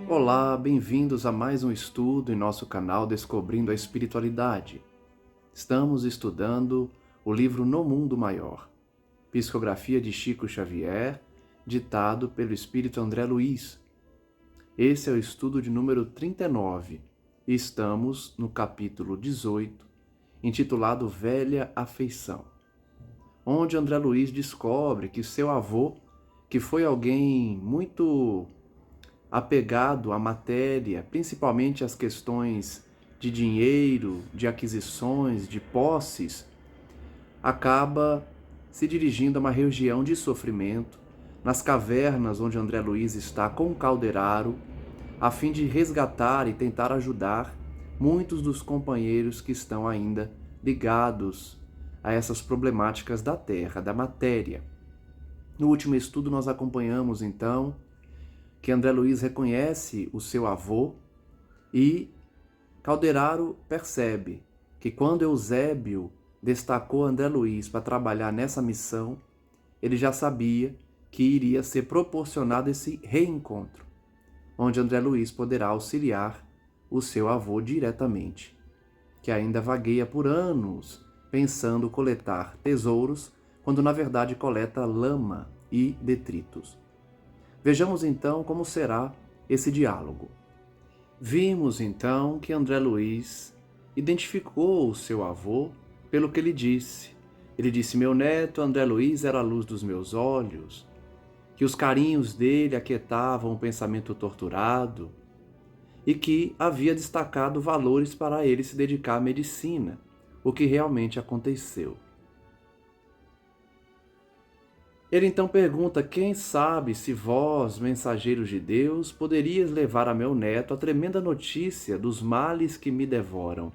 Olá, bem-vindos a mais um estudo em nosso canal Descobrindo a Espiritualidade. Estamos estudando o livro No Mundo Maior, psicografia de Chico Xavier, ditado pelo Espírito André Luiz. Esse é o estudo de número 39 e estamos no capítulo 18, intitulado Velha Afeição, onde André Luiz descobre que seu avô, que foi alguém muito apegado à matéria, principalmente às questões de dinheiro, de aquisições, de posses, acaba se dirigindo a uma região de sofrimento, nas cavernas onde André Luiz está com Calderaro, a fim de resgatar e tentar ajudar muitos dos companheiros que estão ainda ligados a essas problemáticas da terra, da matéria. No último estudo nós acompanhamos então que André Luiz reconhece o seu avô e Calderaro percebe que quando Eusébio destacou André Luiz para trabalhar nessa missão, ele já sabia que iria ser proporcionado esse reencontro, onde André Luiz poderá auxiliar o seu avô diretamente, que ainda vagueia por anos pensando coletar tesouros, quando na verdade coleta lama e detritos. Vejamos então como será esse diálogo. Vimos então que André Luiz identificou o seu avô pelo que ele disse. Ele disse: meu neto André Luiz era a luz dos meus olhos, que os carinhos dele aquietavam o pensamento torturado e que havia destacado valores para ele se dedicar à medicina, o que realmente aconteceu. Ele então pergunta: quem sabe se vós, mensageiros de Deus, poderias levar a meu neto a tremenda notícia dos males que me devoram.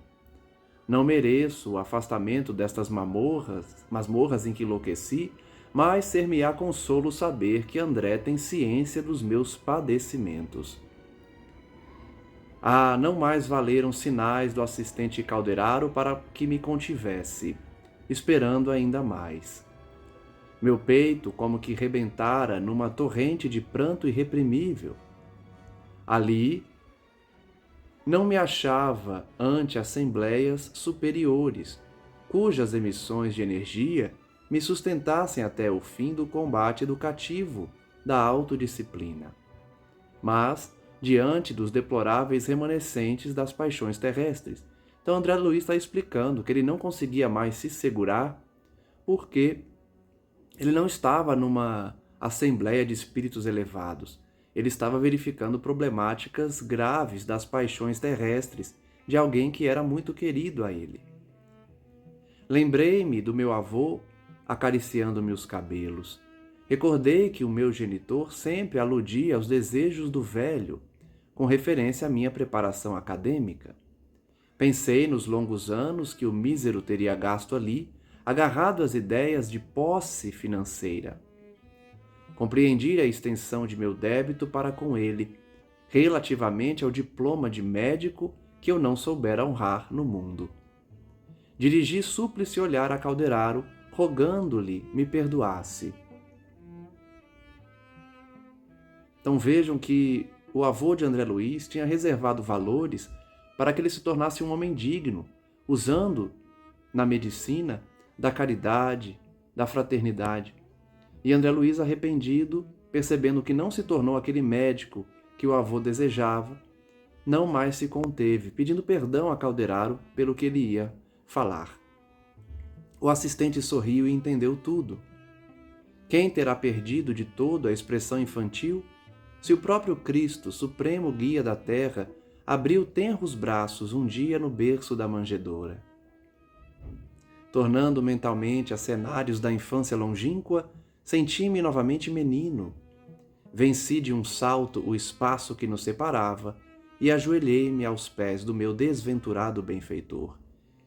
Não mereço o afastamento destas masmorras em que enlouqueci, mas ser-me-á consolo saber que André tem ciência dos meus padecimentos. Ah, não mais valeram sinais do assistente Calderaro para que me contivesse, esperando ainda mais. Meu peito como que rebentara numa torrente de pranto irreprimível. Ali não me achava ante assembleias superiores, cujas emissões de energia me sustentassem até o fim do combate educativo da autodisciplina. Mas diante dos deploráveis remanescentes das paixões terrestres. Então André Luiz está explicando que ele não conseguia mais se segurar porque ele não estava numa assembleia de espíritos elevados. Ele estava verificando problemáticas graves das paixões terrestres de alguém que era muito querido a ele. Lembrei-me do meu avô acariciando-me os cabelos. Recordei que o meu genitor sempre aludia aos desejos do velho, com referência à minha preparação acadêmica. Pensei nos longos anos que o mísero teria gasto ali, agarrado às ideias de posse financeira. Compreendi a extensão de meu débito para com ele, relativamente ao diploma de médico que eu não soubera honrar no mundo. Dirigi súplice olhar a Calderaro, rogando-lhe me perdoasse. Então vejam que o avô de André Luiz tinha reservado valores para que ele se tornasse um homem digno, usando na medicina da caridade, da fraternidade. E André Luiz, arrependido, percebendo que não se tornou aquele médico que o avô desejava, não mais se conteve, pedindo perdão a Calderaro pelo que ele ia falar. O assistente sorriu e entendeu tudo. Quem terá perdido de todo a expressão infantil, se o próprio Cristo, supremo guia da terra, abriu tenros braços um dia no berço da manjedoura? Tornando mentalmente a cenários da infância longínqua, senti-me novamente menino. Venci de um salto o espaço que nos separava e ajoelhei-me aos pés do meu desventurado benfeitor,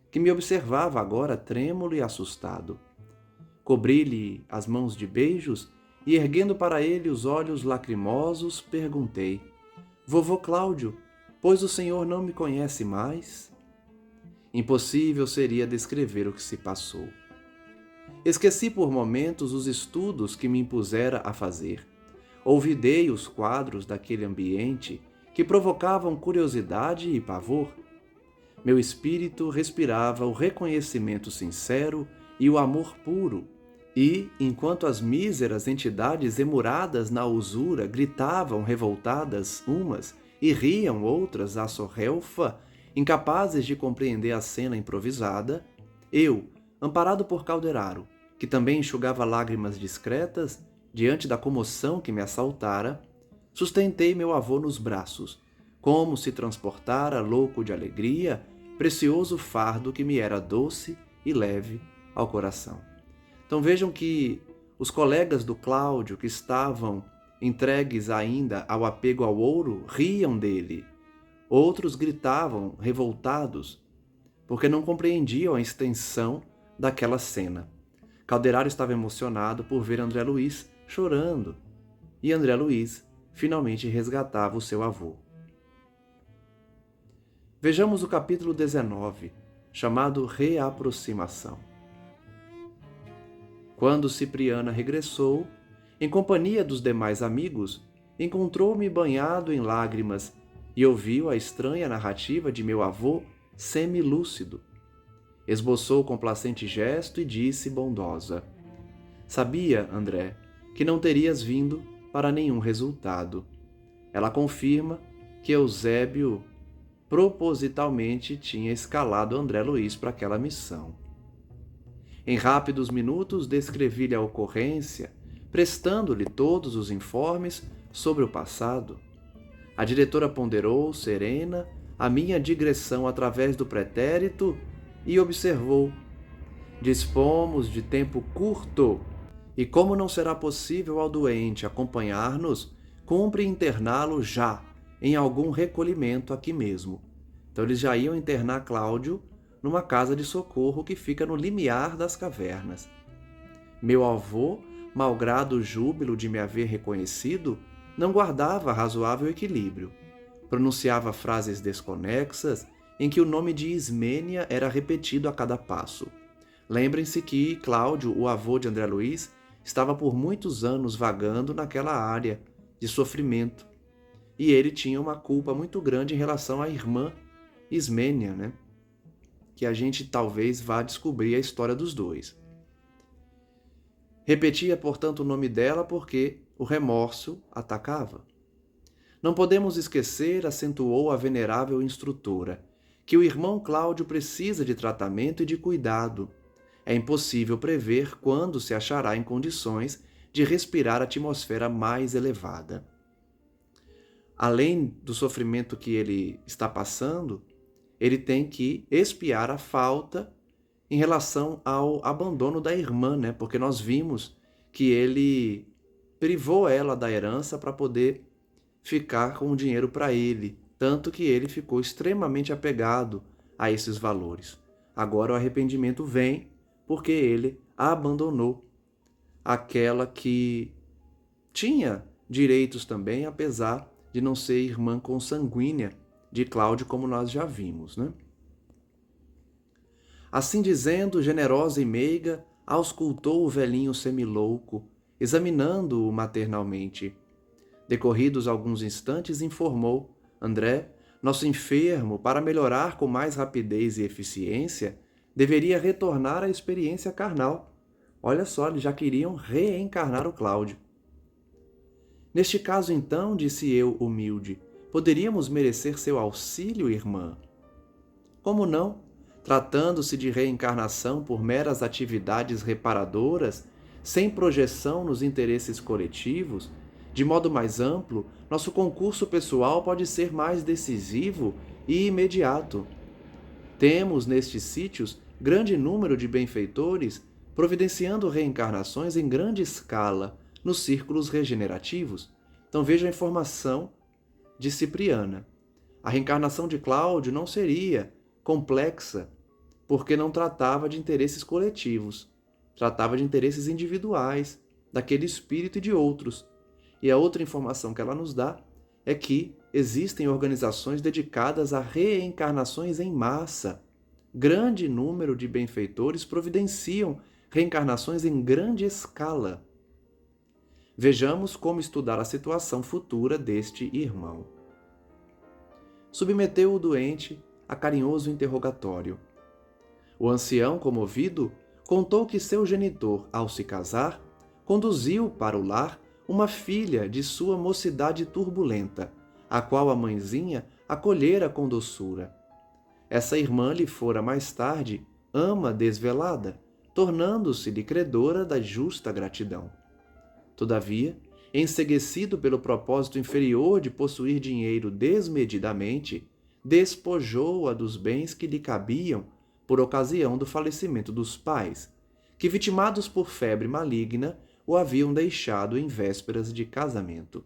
que me observava agora trêmulo e assustado. Cobri-lhe as mãos de beijos e, erguendo para ele os olhos lacrimosos, perguntei: Vovô Cláudio, pois o senhor não me conhece mais? Impossível seria descrever o que se passou. Esqueci por momentos os estudos que me impusera a fazer. Olvidei os quadros daquele ambiente que provocavam curiosidade e pavor. Meu espírito respirava o reconhecimento sincero e o amor puro, e, enquanto as míseras entidades emuradas na usura gritavam revoltadas umas e riam outras à sorrelfa, incapazes de compreender a cena improvisada, eu, amparado por Calderaro, que também enxugava lágrimas discretas diante da comoção que me assaltara, sustentei meu avô nos braços, como se transportara, louco de alegria, precioso fardo que me era doce e leve ao coração. Então vejam que os colegas do Cláudio, que estavam entregues ainda ao apego ao ouro, riam dele. Outros gritavam, revoltados, porque não compreendiam a extensão daquela cena. Calderaro estava emocionado por ver André Luiz chorando, e André Luiz finalmente resgatava o seu avô. Vejamos o capítulo 19, chamado Reaproximação. Quando Cipriana regressou, em companhia dos demais amigos, encontrou-me banhado em lágrimas e ouviu a estranha narrativa de meu avô semilúcido. Esboçou complacente gesto e disse bondosa: "Sabia, André, que não terias vindo para nenhum resultado. Ela confirma que Eusébio propositalmente tinha escalado André Luiz para aquela missão." Em rápidos minutos descrevi-lhe a ocorrência, prestando-lhe todos os informes sobre o passado. A diretora ponderou, serena, a minha digressão através do pretérito e observou: "Dispomos de tempo curto, e como não será possível ao doente acompanhar-nos, cumpre interná-lo já em algum recolhimento aqui mesmo." Então eles já iam internar Cláudio numa casa de socorro que fica no limiar das cavernas. Meu avô, malgrado o júbilo de me haver reconhecido, não guardava razoável equilíbrio. Pronunciava frases desconexas em que o nome de Ismênia era repetido a cada passo. Lembrem-se que Cláudio, o avô de André Luiz, estava por muitos anos vagando naquela área de sofrimento. E ele tinha uma culpa muito grande em relação à irmã Ismênia, né? Que a gente talvez vá descobrir a história dos dois. Repetia, portanto, o nome dela porque o remorso atacava. "Não podemos esquecer", acentuou a venerável instrutora, "que o irmão Cláudio precisa de tratamento e de cuidado. É impossível prever quando se achará em condições de respirar a atmosfera mais elevada." Além do sofrimento que ele está passando, ele tem que expiar a falta em relação ao abandono da irmã, né? Porque nós vimos que ele privou ela da herança para poder ficar com o dinheiro para ele, tanto que ele ficou extremamente apegado a esses valores. Agora o arrependimento vem porque ele abandonou aquela que tinha direitos também, apesar de não ser irmã consanguínea de Cláudio, como nós já vimos, né? Assim dizendo, generosa e meiga, auscultou o velhinho semilouco, examinando-o maternalmente. Decorridos alguns instantes, informou: "André, nosso enfermo, para melhorar com mais rapidez e eficiência, deveria retornar à experiência carnal." Olha só, eles já queriam reencarnar o Cláudio. "Neste caso, então," disse eu, humilde, "poderíamos merecer seu auxílio, irmã?" "Como não? Tratando-se de reencarnação por meras atividades reparadoras, sem projeção nos interesses coletivos, de modo mais amplo, nosso concurso pessoal pode ser mais decisivo e imediato. Temos nestes sítios grande número de benfeitores providenciando reencarnações em grande escala nos círculos regenerativos." Então veja a informação de Cipriana. A reencarnação de Cláudio não seria complexa, porque não tratava de interesses coletivos, tratava de interesses individuais, daquele espírito e de outros. E a outra informação que ela nos dá é que existem organizações dedicadas a reencarnações em massa. Grande número de benfeitores providenciam reencarnações em grande escala. Vejamos como estudar a situação futura deste irmão. submeteu o doente a carinhoso interrogatório. O ancião, comovido, contou que seu genitor, ao se casar, conduziu para o lar uma filha de sua mocidade turbulenta, a qual a mãezinha acolhera com doçura. Essa irmã lhe fora mais tarde ama desvelada, tornando-se-lhe credora da justa gratidão. Todavia, enceguecido pelo propósito inferior de possuir dinheiro desmedidamente, despojou-a dos bens que lhe cabiam por ocasião do falecimento dos pais, que, vitimados por febre maligna, o haviam deixado em vésperas de casamento.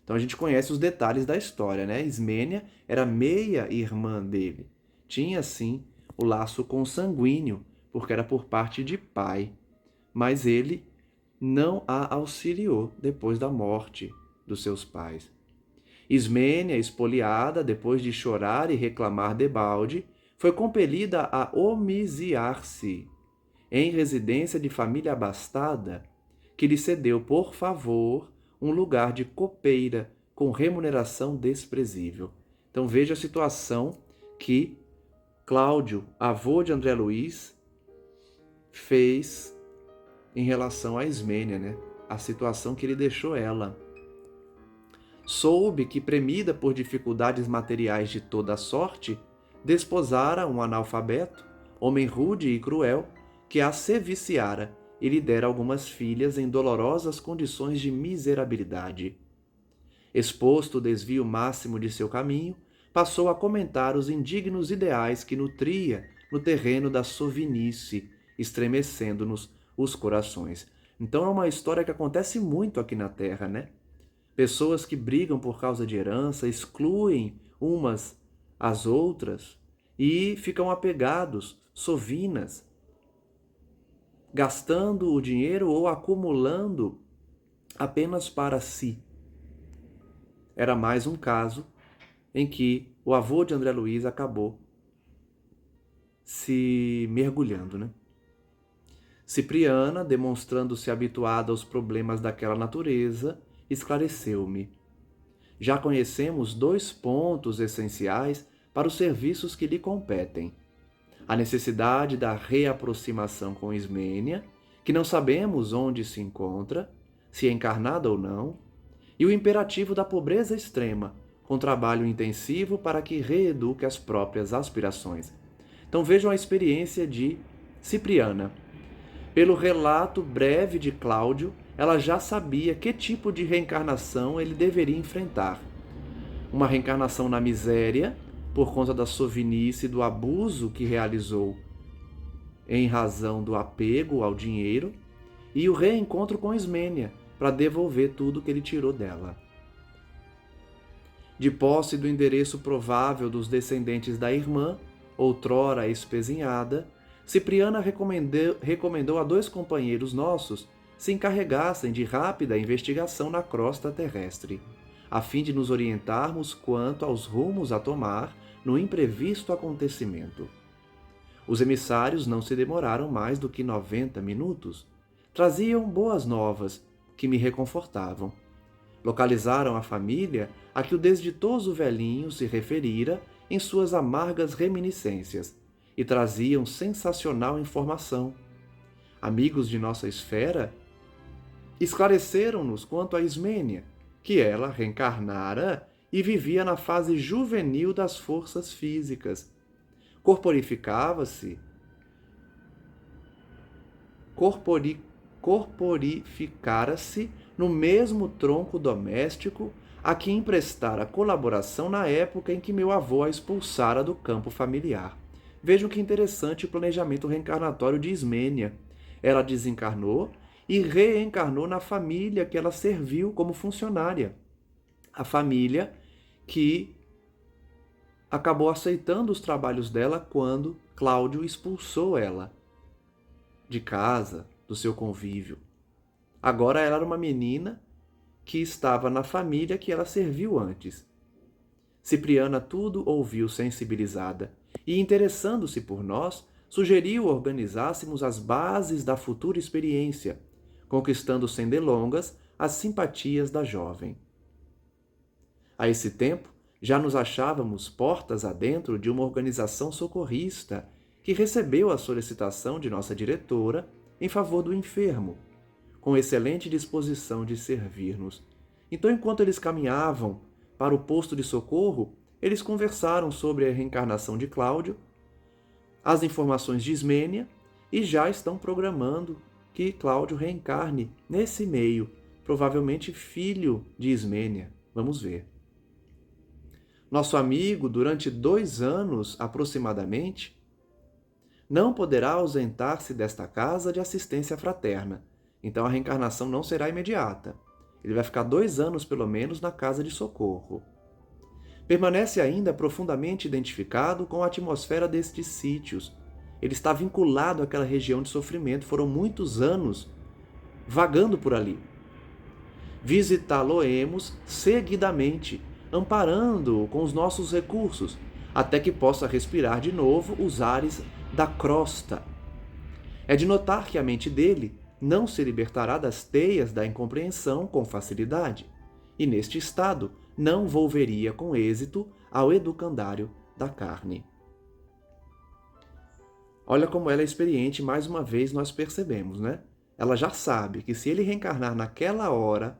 Então a gente conhece os detalhes da história, né? Ismênia era meia-irmã dele. Tinha, sim, o laço consanguíneo, porque era por parte de pai, mas ele não a auxiliou depois da morte dos seus pais. Ismênia, espoliada, depois de chorar e reclamar debalde, foi compelida a homiziar-se em residência de família abastada, que lhe cedeu por favor um lugar de copeira com remuneração desprezível. Então veja a situação que Cláudio, avô de André Luiz, fez em relação a Ismênia, né? A situação que ele deixou ela. Soube que, premida por dificuldades materiais de toda a sorte, desposara um analfabeto, homem rude e cruel, que a seviciara e lhe dera algumas filhas em dolorosas condições de miserabilidade. Exposto o desvio máximo de seu caminho, passou a comentar os indignos ideais que nutria no terreno da sovinice, estremecendo-nos os corações. Então é uma história que acontece muito aqui na Terra, né? Pessoas que brigam por causa de herança, excluem umas às outras e ficam apegados, sovinas, gastando o dinheiro ou acumulando apenas para si. Era mais um caso em que o avô de André Luiz acabou se mergulhando, né? Cipriana, demonstrando-se habituada aos problemas daquela natureza, esclareceu-me. Já conhecemos 2 pontos essenciais para os serviços que lhe competem: a necessidade da reaproximação com Ismênia, que não sabemos onde se encontra, se é encarnada ou não, e o imperativo da pobreza extrema, com trabalho intensivo para que reeduque as próprias aspirações. Então vejam a experiência de Cipriana. Pelo relato breve de Cláudio, ela já sabia que tipo de reencarnação ele deveria enfrentar. Uma reencarnação na miséria, por conta da sovinice e do abuso que realizou em razão do apego ao dinheiro, e o reencontro com Ismênia, para devolver tudo que ele tirou dela. De posse do endereço provável dos descendentes da irmã, outrora espezinhada, Cipriana recomendou a 2 companheiros nossos se encarregassem de rápida investigação na crosta terrestre, a fim de nos orientarmos quanto aos rumos a tomar no imprevisto acontecimento. Os emissários não se demoraram mais do que 90 minutos. Traziam boas novas, que me reconfortavam. Localizaram a família a que o desditoso velhinho se referira em suas amargas reminiscências e traziam sensacional informação. Amigos de nossa esfera esclareceram-nos quanto a Ismênia, que ela reencarnara e vivia na fase juvenil das forças físicas. Corporificara-se no mesmo tronco doméstico a que emprestara colaboração na época em que meu avô a expulsara do campo familiar. Vejam que interessante o planejamento reencarnatório de Ismênia. Ela desencarnou e reencarnou na família que ela serviu como funcionária. A família que acabou aceitando os trabalhos dela quando Cláudio expulsou ela de casa, do seu convívio. Agora ela era uma menina que estava na família que ela serviu antes. Cipriana tudo ouviu sensibilizada e, interessando-se por nós, sugeriu organizássemos as bases da futura experiência, conquistando sem delongas as simpatias da jovem. A esse tempo, Já nos achávamos portas adentro de uma organização socorrista que recebeu a solicitação de nossa diretora em favor do enfermo, com excelente disposição de servir-nos. Então, enquanto eles caminhavam para o posto de socorro, eles conversaram sobre a reencarnação de Cláudio, as informações de Ismênia, e já estão programando que Cláudio reencarne nesse meio, provavelmente filho de Ismênia. Vamos ver. Nosso amigo, durante 2 anos aproximadamente, não poderá ausentar-se desta casa de assistência fraterna. Então a reencarnação não será imediata. Ele vai ficar 2 anos, pelo menos, na casa de socorro. Permanece ainda profundamente identificado com a atmosfera destes sítios. Ele está vinculado àquela região de sofrimento. Foram muitos anos vagando por ali. Visitá-lo-emos seguidamente, amparando-o com os nossos recursos, até que possa respirar de novo os ares da crosta. É de notar que a mente dele não se libertará das teias da incompreensão com facilidade, e neste estado não volveria com êxito ao educandário da carne. Olha como ela é experiente, mais uma vez nós percebemos, né? Ela já sabe que se ele reencarnar naquela hora,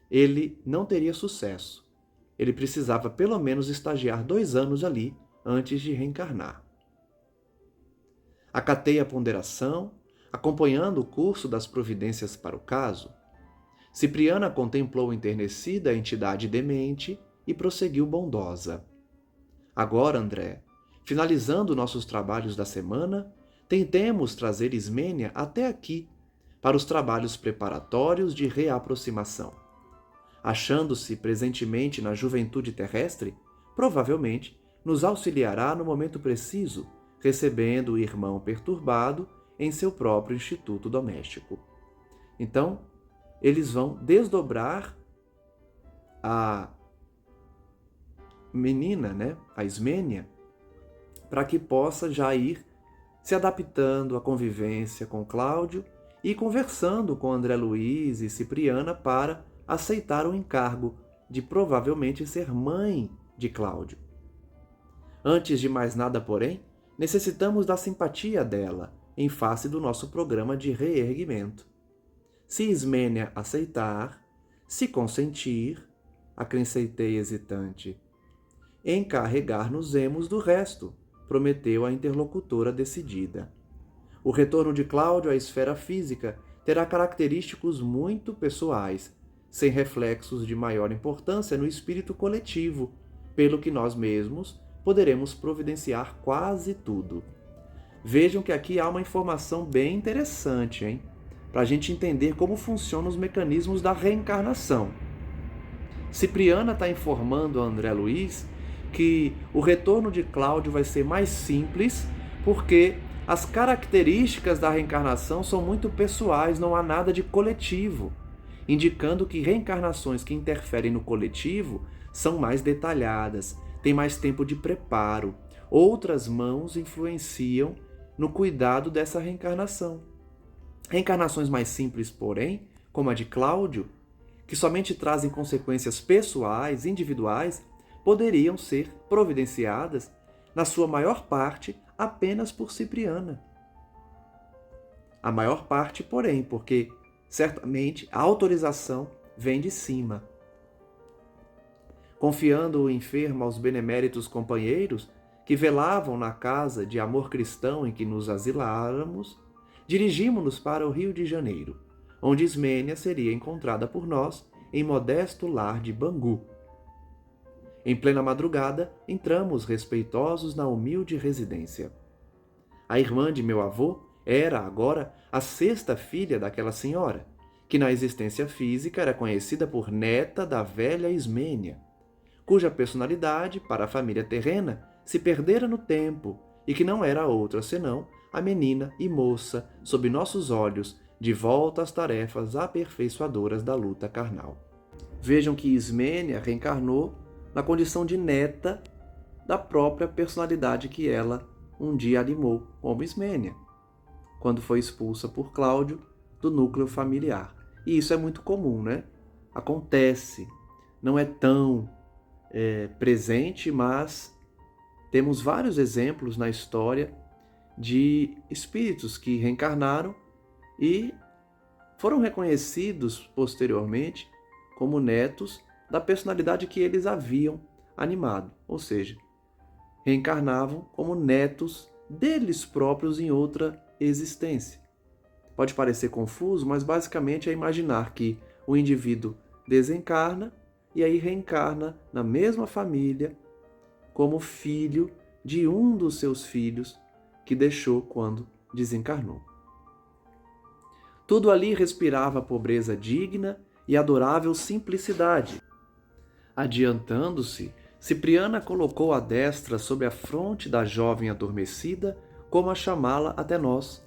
ele não teria sucesso. Ele precisava pelo menos estagiar 2 anos ali antes de reencarnar. Acatei a ponderação, acompanhando o curso das providências para o caso. Cipriana contemplou enternecida a entidade demente e prosseguiu bondosa. Agora, André, finalizando nossos trabalhos da semana, tentemos trazer Ismênia até aqui para os trabalhos preparatórios de reaproximação. Achando-se presentemente na juventude terrestre, provavelmente nos auxiliará no momento preciso, recebendo o irmão perturbado em seu próprio instituto doméstico. Então, eles vão desdobrar a menina, né, a Ismênia, para que possa já ir se adaptando à convivência com Cláudio e conversando com André Luiz e Cipriana para aceitar o encargo de provavelmente ser mãe de Cláudio. Antes de mais nada, porém, necessitamos da simpatia dela em face do nosso programa de reerguimento. Se Ismênia aceitar, se consentir, acrescentei hesitante, encarregar-nos-emos do resto, prometeu a interlocutora decidida. O retorno de Cláudio à esfera física terá característicos muito pessoais, sem reflexos de maior importância no espírito coletivo, pelo que nós mesmos poderemos providenciar quase tudo. Vejam que aqui há uma informação bem interessante, hein? Para a gente entender como funcionam os mecanismos da reencarnação. Cipriana está informando a André Luiz que o retorno de Cláudio vai ser mais simples, porque as características da reencarnação são muito pessoais, não há nada de coletivo, indicando que reencarnações que interferem no coletivo são mais detalhadas, têm mais tempo de preparo. Outras mãos influenciam no cuidado dessa reencarnação. Reencarnações mais simples, porém, como a de Cláudio, que somente trazem consequências pessoais, individuais, poderiam ser providenciadas, na sua maior parte, apenas por Cipriana. A maior parte, porém, porque certamente a autorização vem de cima. Confiando o enfermo aos beneméritos companheiros que velavam na casa de amor cristão em que nos asiláramos, dirigimos-nos para o Rio de Janeiro, onde Ismênia seria encontrada por nós em modesto lar de Bangu. Em plena madrugada, entramos respeitosos na humilde residência. A irmã de meu avô era, agora, a 6ª filha daquela senhora, que na existência física era conhecida por neta da velha Ismênia, cuja personalidade, para a família terrena, se perdera no tempo e que não era outra senão a menina e moça, sob nossos olhos, de volta às tarefas aperfeiçoadoras da luta carnal. Vejam que Ismênia reencarnou na condição de neta da própria personalidade que ela um dia animou, como Ismênia, quando foi expulsa por Cláudio do núcleo familiar. E isso é muito comum, né? Acontece, não é tão presente, mas temos vários exemplos na história de espíritos que reencarnaram e foram reconhecidos posteriormente como netos da personalidade que eles haviam animado, ou seja, reencarnavam como netos deles próprios em outra existência. Pode parecer confuso, mas basicamente é imaginar que o indivíduo desencarna e aí reencarna na mesma família como filho de um dos seus filhos que deixou quando desencarnou. Tudo ali respirava pobreza digna e adorável simplicidade. Adiantando-se, Cipriana colocou a destra sobre a fronte da jovem adormecida, como a chamá-la até nós.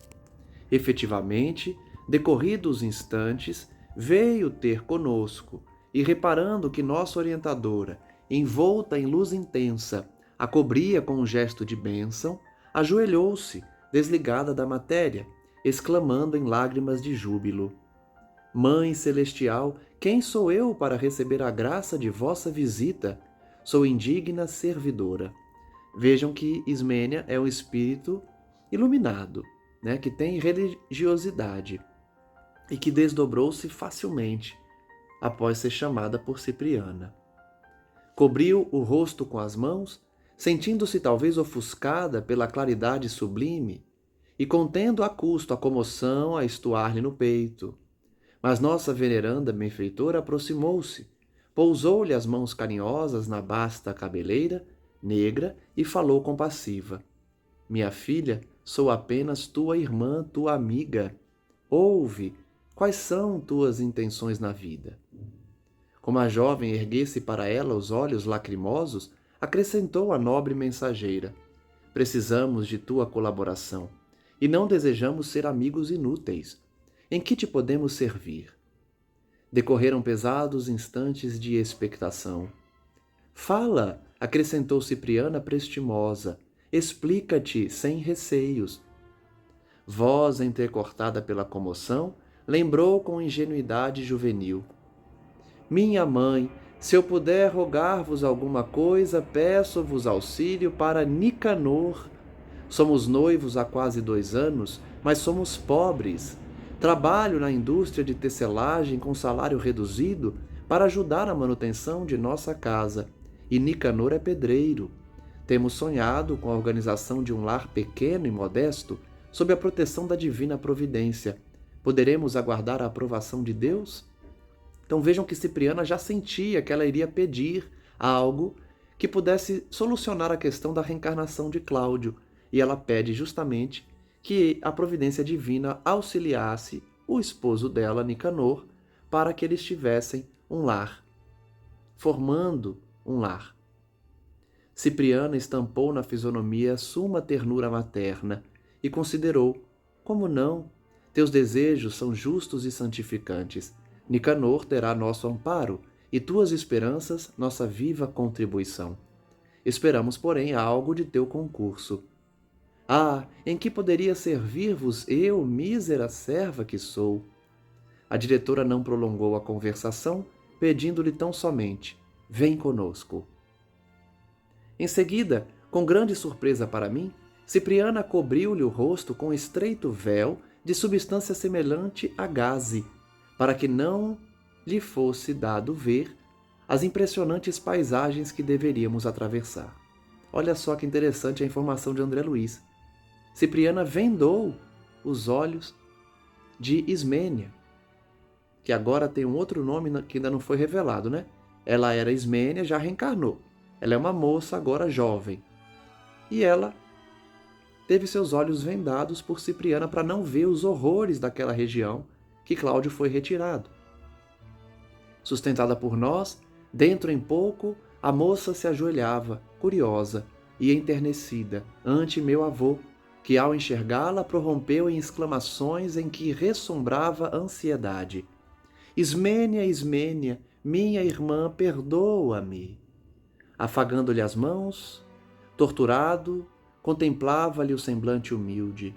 Efetivamente, decorridos instantes, veio ter conosco, e reparando que nossa orientadora, envolta em luz intensa, a cobria com um gesto de bênção, ajoelhou-se, desligada da matéria, exclamando em lágrimas de júbilo: Mãe Celestial, quem sou eu para receber a graça de vossa visita? Sou indigna servidora. Vejam que Ismênia é um espírito iluminado, que tem religiosidade e que desdobrou-se facilmente após ser chamada por Cipriana. Cobriu o rosto com as mãos, sentindo-se talvez ofuscada pela claridade sublime e contendo a custo a comoção a estuar-lhe no peito. Mas nossa veneranda benfeitora aproximou-se, pousou-lhe as mãos carinhosas na basta cabeleira negra e falou compassiva: Minha filha, sou apenas tua irmã, tua amiga. Ouve, quais são tuas intenções na vida? Como a jovem erguesse para ela os olhos lacrimosos, acrescentou a nobre mensageira: Precisamos de tua colaboração e não desejamos ser amigos inúteis. Em que te podemos servir? Decorreram pesados instantes de expectação. Fala, acrescentou Cipriana prestimosa, explica-te sem receios. Voz entrecortada pela comoção, lembrou com ingenuidade juvenil: Minha mãe, se eu puder rogar-vos alguma coisa, peço-vos auxílio para Nicanor. Somos noivos há quase 2 anos, mas somos pobres. Trabalho na indústria de tecelagem com salário reduzido para ajudar na manutenção de nossa casa. E Nicanor é pedreiro. Temos sonhado com a organização de um lar pequeno e modesto, sob a proteção da divina providência. Poderemos aguardar a aprovação de Deus? Então vejam que Cipriana já sentia que ela iria pedir algo que pudesse solucionar a questão da reencarnação de Cláudio. E ela pede justamente que a providência divina auxiliasse o esposo dela, Nicanor, para que eles tivessem um lar, formando um lar. Cipriana estampou na fisionomia suma ternura materna e considerou: como não? Teus desejos são justos e santificantes. Nicanor terá nosso amparo e tuas esperanças nossa viva contribuição. Esperamos, porém, algo de teu concurso. Ah, em que poderia servir-vos eu, mísera serva que sou? A diretora não prolongou a conversação, pedindo-lhe tão somente: vem conosco. Em seguida, com grande surpresa para mim, Cipriana cobriu-lhe o rosto com estreito véu de substância semelhante a gaze, para que não lhe fosse dado ver as impressionantes paisagens que deveríamos atravessar. Olha só que interessante a informação de André Luiz. Cipriana vendou os olhos de Ismênia, que agora tem um outro nome que ainda não foi revelado, né? Ela era Ismênia, já reencarnou. Ela é uma moça agora jovem. E ela teve seus olhos vendados por Cipriana para não ver os horrores daquela região que Cláudio foi retirado. Sustentada por nós, dentro em pouco, a moça se ajoelhava, curiosa e enternecida, ante meu avô, que ao enxergá-la prorrompeu em exclamações em que ressumbrava ansiedade. Ismênia, Ismênia, minha irmã, perdoa-me. Afagando-lhe as mãos, torturado, contemplava-lhe o semblante humilde.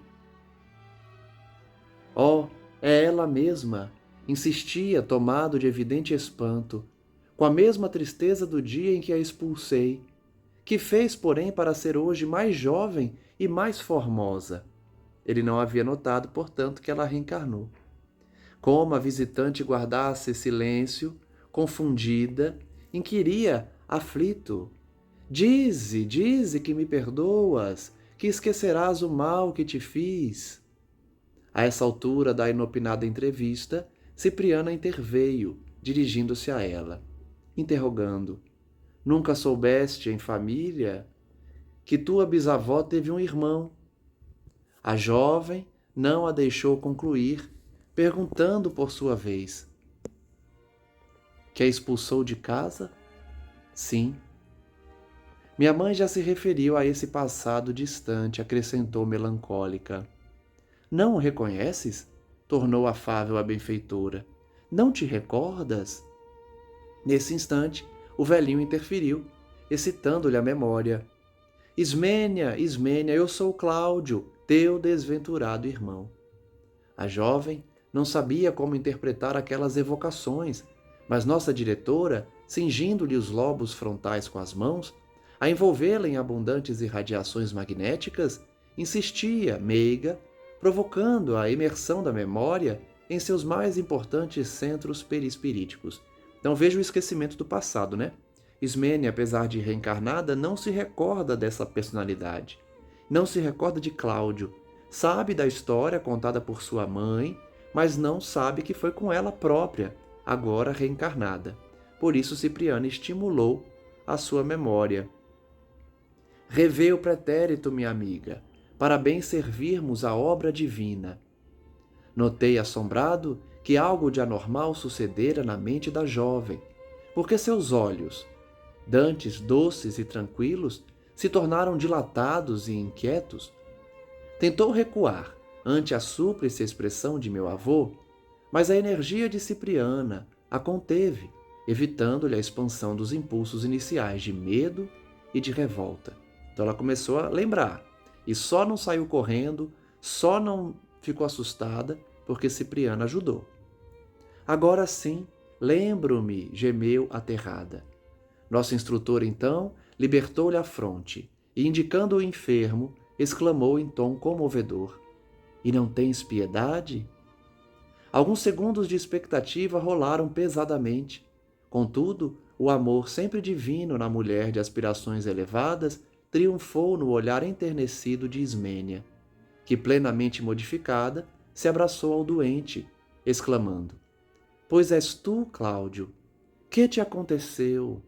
Oh, é ela mesma, insistia, tomado de evidente espanto. com a mesma tristeza do dia em que a expulsei, que fez, porém, para ser hoje mais jovem e mais formosa. Ele não havia notado, portanto, que ela reencarnou. Como a visitante guardasse silêncio, confundida, inquiria, aflito: dize que me perdoas, que esquecerás o mal que te fiz. A essa altura da inopinada entrevista, Cipriana interveio, dirigindo-se a ela, interrogando: nunca soubeste em família que tua bisavó teve um irmão? A jovem não a deixou concluir, perguntando por sua vez: que a expulsou de casa? Sim. Minha mãe já se referiu a esse passado distante, acrescentou melancólica. Não o reconheces? Tornou afável a benfeitora. Não te recordas? Nesse instante, o velhinho interferiu, excitando-lhe a memória. Ismênia, Ismênia, eu sou Cláudio, teu desventurado irmão. A jovem não sabia como interpretar aquelas evocações, mas nossa diretora, cingindo-lhe os lobos frontais com as mãos, a envolvê-la em abundantes irradiações magnéticas, insistia, meiga, provocando a imersão da memória em seus mais importantes centros perispiríticos. Então veja o esquecimento do passado, né? Ismênia, apesar de reencarnada, não se recorda dessa personalidade. Não se recorda de Cláudio. Sabe da história contada por sua mãe, mas não sabe que foi com ela própria, agora reencarnada. Por isso Cipriana estimulou a sua memória. Revê o pretérito, minha amiga, para bem servirmos a obra divina. Notei assombrado que algo de anormal sucedera na mente da jovem, porque seus olhos, dantes doces e tranquilos, se tornaram dilatados e inquietos. Tentou recuar ante a súplice expressão de meu avô, mas a energia de Cipriana a conteve, evitando-lhe a expansão dos impulsos iniciais de medo e de revolta. Então ela começou a lembrar, e só não saiu correndo, só não ficou assustada, porque Cipriana ajudou. Agora sim, lembro-me, gemeu aterrada. Nosso instrutor, então, libertou-lhe a fronte e, indicando o enfermo, exclamou em tom comovedor: E não tens piedade? Alguns segundos de expectativa rolaram pesadamente. Contudo, o amor sempre divino na mulher de aspirações elevadas triunfou no olhar enternecido de Ismênia, que, plenamente modificada, se abraçou ao doente, exclamando: Pois és tu, Cláudio? Que te aconteceu?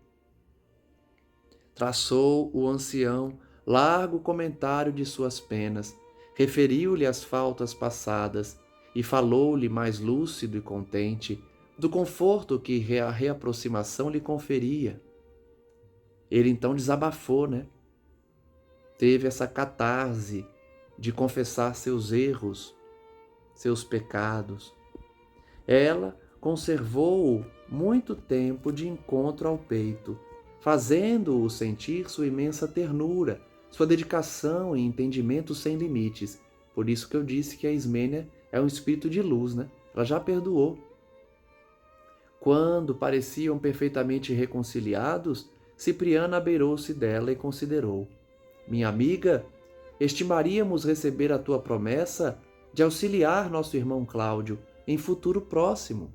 Traçou o ancião largo comentário de suas penas, referiu-lhe as faltas passadas e falou-lhe mais lúcido e contente do conforto que a reaproximação lhe conferia. Ele então desabafou, Teve essa catarse de confessar seus erros, seus pecados. Ela conservou-o muito tempo de encontro ao peito, fazendo-o sentir sua imensa ternura, sua dedicação e entendimento sem limites. Por isso que eu disse que a Ismênia é um espírito de luz, Ela já perdoou. Quando pareciam perfeitamente reconciliados, Cipriana abeirou-se dela e considerou: Minha amiga, estimaríamos receber a tua promessa de auxiliar nosso irmão Cláudio em futuro próximo.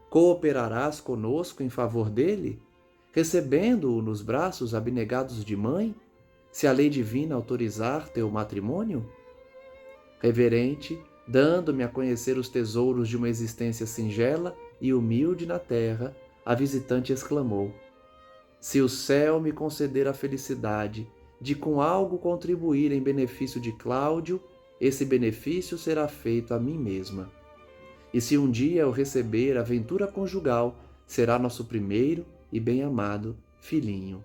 Cooperarás conosco em favor dele, recebendo-o nos braços abnegados de mãe, se a lei divina autorizar teu matrimônio? Reverente, dando-me a conhecer os tesouros de uma existência singela e humilde na terra, a visitante exclamou: Se o céu me conceder a felicidade de com algo contribuir em benefício de Cláudio, esse benefício será feito a mim mesma. E se um dia eu receber a ventura conjugal, será nosso primeiro e bem-amado filhinho.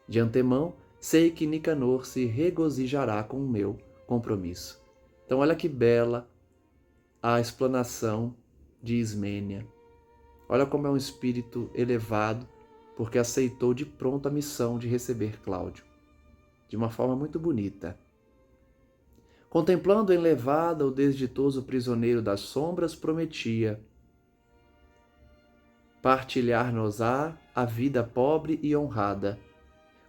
De antemão, sei que Nicanor se regozijará com o meu compromisso. Então, olha que bela a explanação de Ismênia. Olha como é um espírito elevado, porque aceitou de pronto a missão de receber Cláudio, de uma forma muito bonita. Contemplando enlevada o desditoso prisioneiro das sombras, prometia: partilhar-nos-á a vida pobre e honrada.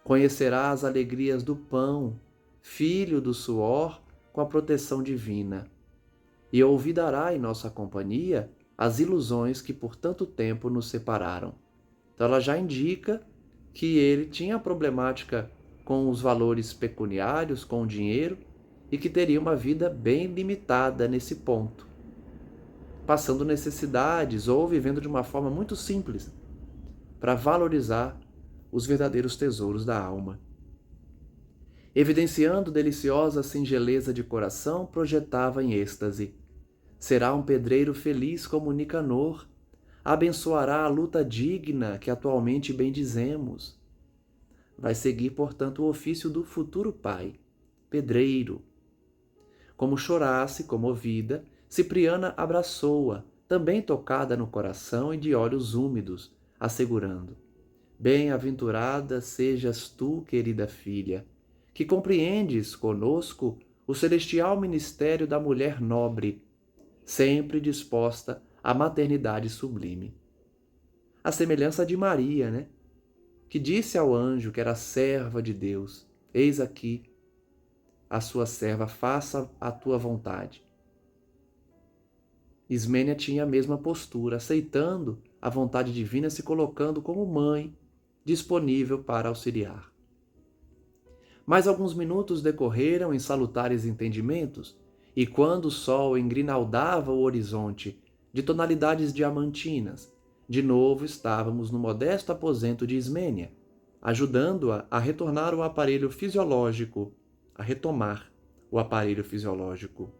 Conhecerá as alegrias do pão, filho do suor, com a proteção divina, e olvidará em nossa companhia as ilusões que por tanto tempo nos separaram. Então ela já indica que ele tinha problemática com os valores pecuniários, com o dinheiro, e que teria uma vida bem limitada nesse ponto, passando necessidades ou vivendo de uma forma muito simples, para valorizar os verdadeiros tesouros da alma. Evidenciando deliciosa singeleza de coração, projetava em êxtase: será um pedreiro feliz como Nicanor, abençoará a luta digna que atualmente bendizemos. Vai seguir, portanto, o ofício do futuro pai, pedreiro. Como chorasse, comovida, Cipriana abraçou-a, também tocada no coração e de olhos úmidos, assegurando: bem-aventurada sejas tu, querida filha, que compreendes conosco o celestial ministério da mulher nobre, sempre disposta à maternidade sublime. A semelhança de Maria, né? Que disse ao anjo que era serva de Deus: eis aqui a sua serva, faça a tua vontade. Ismênia tinha a mesma postura, aceitando a vontade divina, se colocando como mãe, disponível para auxiliar. Mais alguns minutos decorreram em salutares entendimentos, e quando o sol engrinaldava o horizonte de tonalidades diamantinas, de novo estávamos no modesto aposento de Ismênia, ajudando-a a retornar o aparelho fisiológico, a retomar o aparelho fisiológico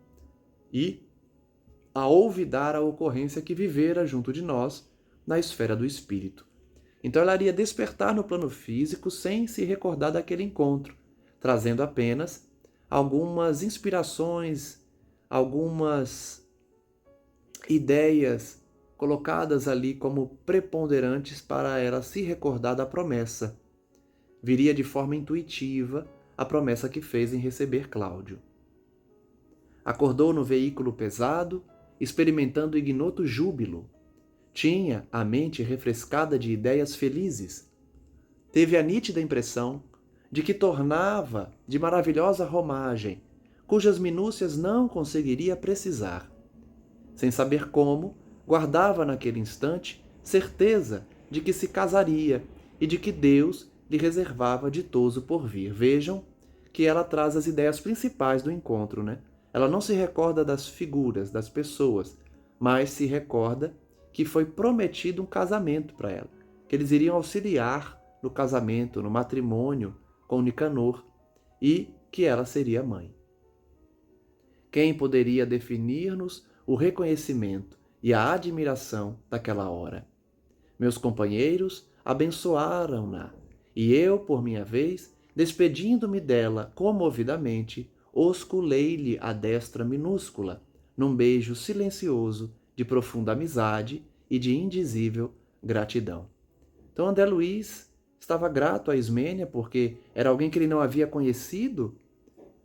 e a olvidar a ocorrência que vivera junto de nós na esfera do espírito. Então ela iria despertar no plano físico sem se recordar daquele encontro, trazendo apenas algumas inspirações, algumas ideias colocadas ali como preponderantes para ela se recordar da promessa. Viria de forma intuitiva a promessa que fez em receber Cláudio. Acordou no veículo pesado, experimentando ignoto júbilo. Tinha a mente refrescada de ideias felizes. Teve a nítida impressão de que tornava de maravilhosa romagem, cujas minúcias não conseguiria precisar. Sem saber como, guardava naquele instante certeza de que se casaria e de que Deus lhe reservava ditoso porvir. Vejam que ela traz as ideias principais do encontro, né? Ela não se recorda das figuras, das pessoas, mas se recorda que foi prometido um casamento para ela, que eles iriam auxiliar no casamento, no matrimônio com Nicanor, e que ela seria mãe. Quem poderia definir-nos o reconhecimento e a admiração daquela hora? Meus companheiros abençoaram-na, e eu, por minha vez, despedindo-me dela comovidamente, osculei-lhe a destra minúscula, num beijo silencioso de profunda amizade e de indizível gratidão. Então André Luiz estava grato a Ismênia, porque era alguém que ele não havia conhecido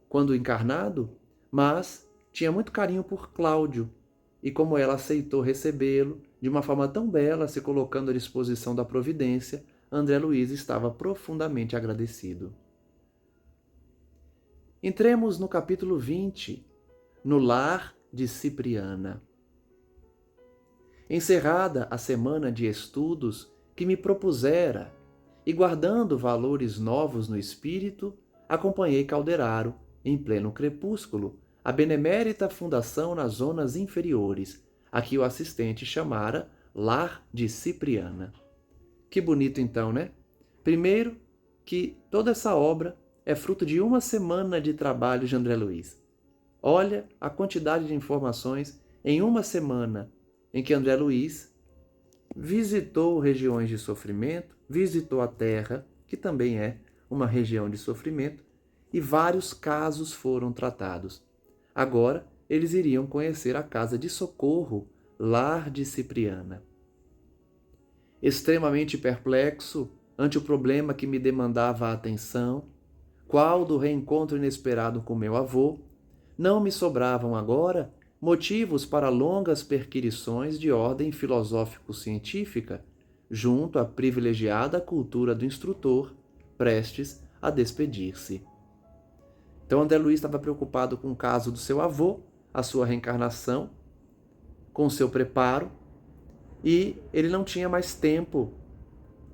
quando encarnado, mas tinha muito carinho por Cláudio, e como ela aceitou recebê-lo de uma forma tão bela, se colocando à disposição da providência, André Luiz estava profundamente agradecido. Entremos no capítulo 20, no lar de Cipriana. Encerrada a semana de estudos que me propusera, e guardando valores novos no espírito, acompanhei Calderaro, em pleno crepúsculo, a benemérita fundação nas zonas inferiores, a que o assistente chamara Lar de Cipriana. Que bonito então, né? Primeiro, que toda essa obra é fruto de uma semana de trabalho de André Luiz. Olha a quantidade de informações em uma semana em que André Luiz visitou regiões de sofrimento, visitou a Terra, que também é uma região de sofrimento, e vários casos foram tratados. Agora, eles iriam conhecer a casa de socorro, Lar de Cipriana. Extremamente perplexo ante o problema que me demandava a atenção, qual do reencontro inesperado com meu avô, não me sobravam agora motivos para longas perquirições de ordem filosófico-científica, junto à privilegiada cultura do instrutor, prestes a despedir-se. Então André Luiz estava preocupado com o caso do seu avô, a sua reencarnação, com o seu preparo, e ele não tinha mais tempo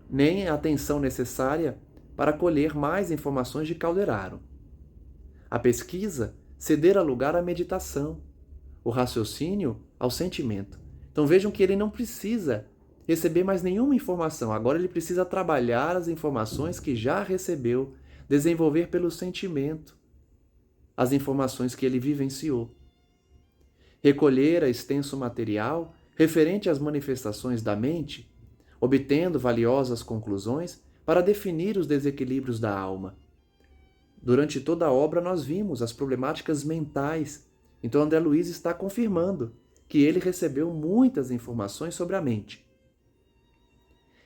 nem a atenção necessária para colher mais informações de Calderaro. A pesquisa cedera lugar à meditação, o raciocínio ao sentimento. Então vejam que ele não precisa receber mais nenhuma informação, agora ele precisa trabalhar as informações que já recebeu, desenvolver pelo sentimento as informações que ele vivenciou. Recolher a extenso material referente às manifestações da mente, obtendo valiosas conclusões para definir os desequilíbrios da alma. Durante toda a obra nós vimos as problemáticas mentais, então André Luiz está confirmando que ele recebeu muitas informações sobre a mente.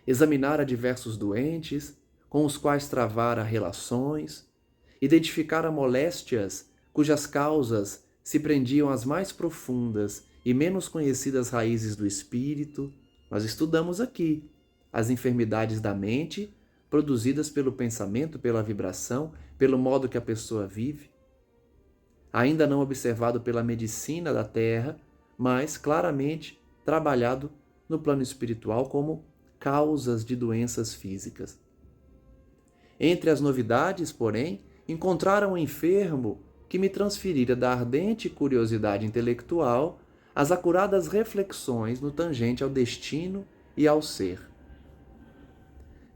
Examinara diversos doentes, com os quais travara relações, identificara moléstias cujas causas se prendiam às mais profundas e menos conhecidas raízes do espírito. Nós estudamos aqui as enfermidades da mente produzidas pelo pensamento, pela vibração, pelo modo que a pessoa vive. Ainda não observado pela medicina da Terra, mas claramente trabalhado no plano espiritual como causas de doenças físicas. Entre as novidades, porém, encontraram um enfermo que me transferira da ardente curiosidade intelectual às acuradas reflexões no tangente ao destino e ao ser.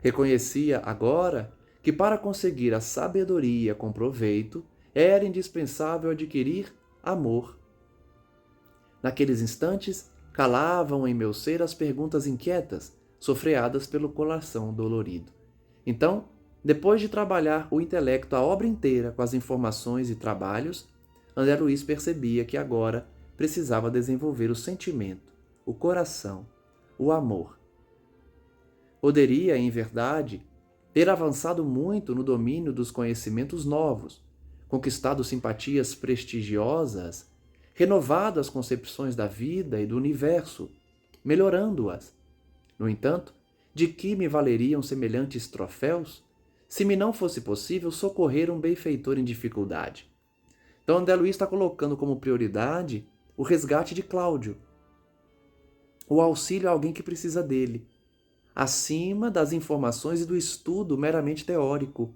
Reconhecia agora que para conseguir a sabedoria com proveito era indispensável adquirir amor. Naqueles instantes, calavam em meu ser as perguntas inquietas, sofreadas pelo coração dolorido. Então, depois de trabalhar o intelecto a obra inteira com as informações e trabalhos, André Luiz percebia que agora precisava desenvolver o sentimento, o coração, o amor. Poderia, em verdade, ter avançado muito no domínio dos conhecimentos novos, conquistado simpatias prestigiosas, renovado as concepções da vida e do universo, melhorando-as. No entanto, de que me valeriam semelhantes troféus se me não fosse possível socorrer um benfeitor em dificuldade? Então André Luiz está colocando como prioridade o resgate de Cláudio, o auxílio a alguém que precisa dele, acima das informações e do estudo meramente teórico.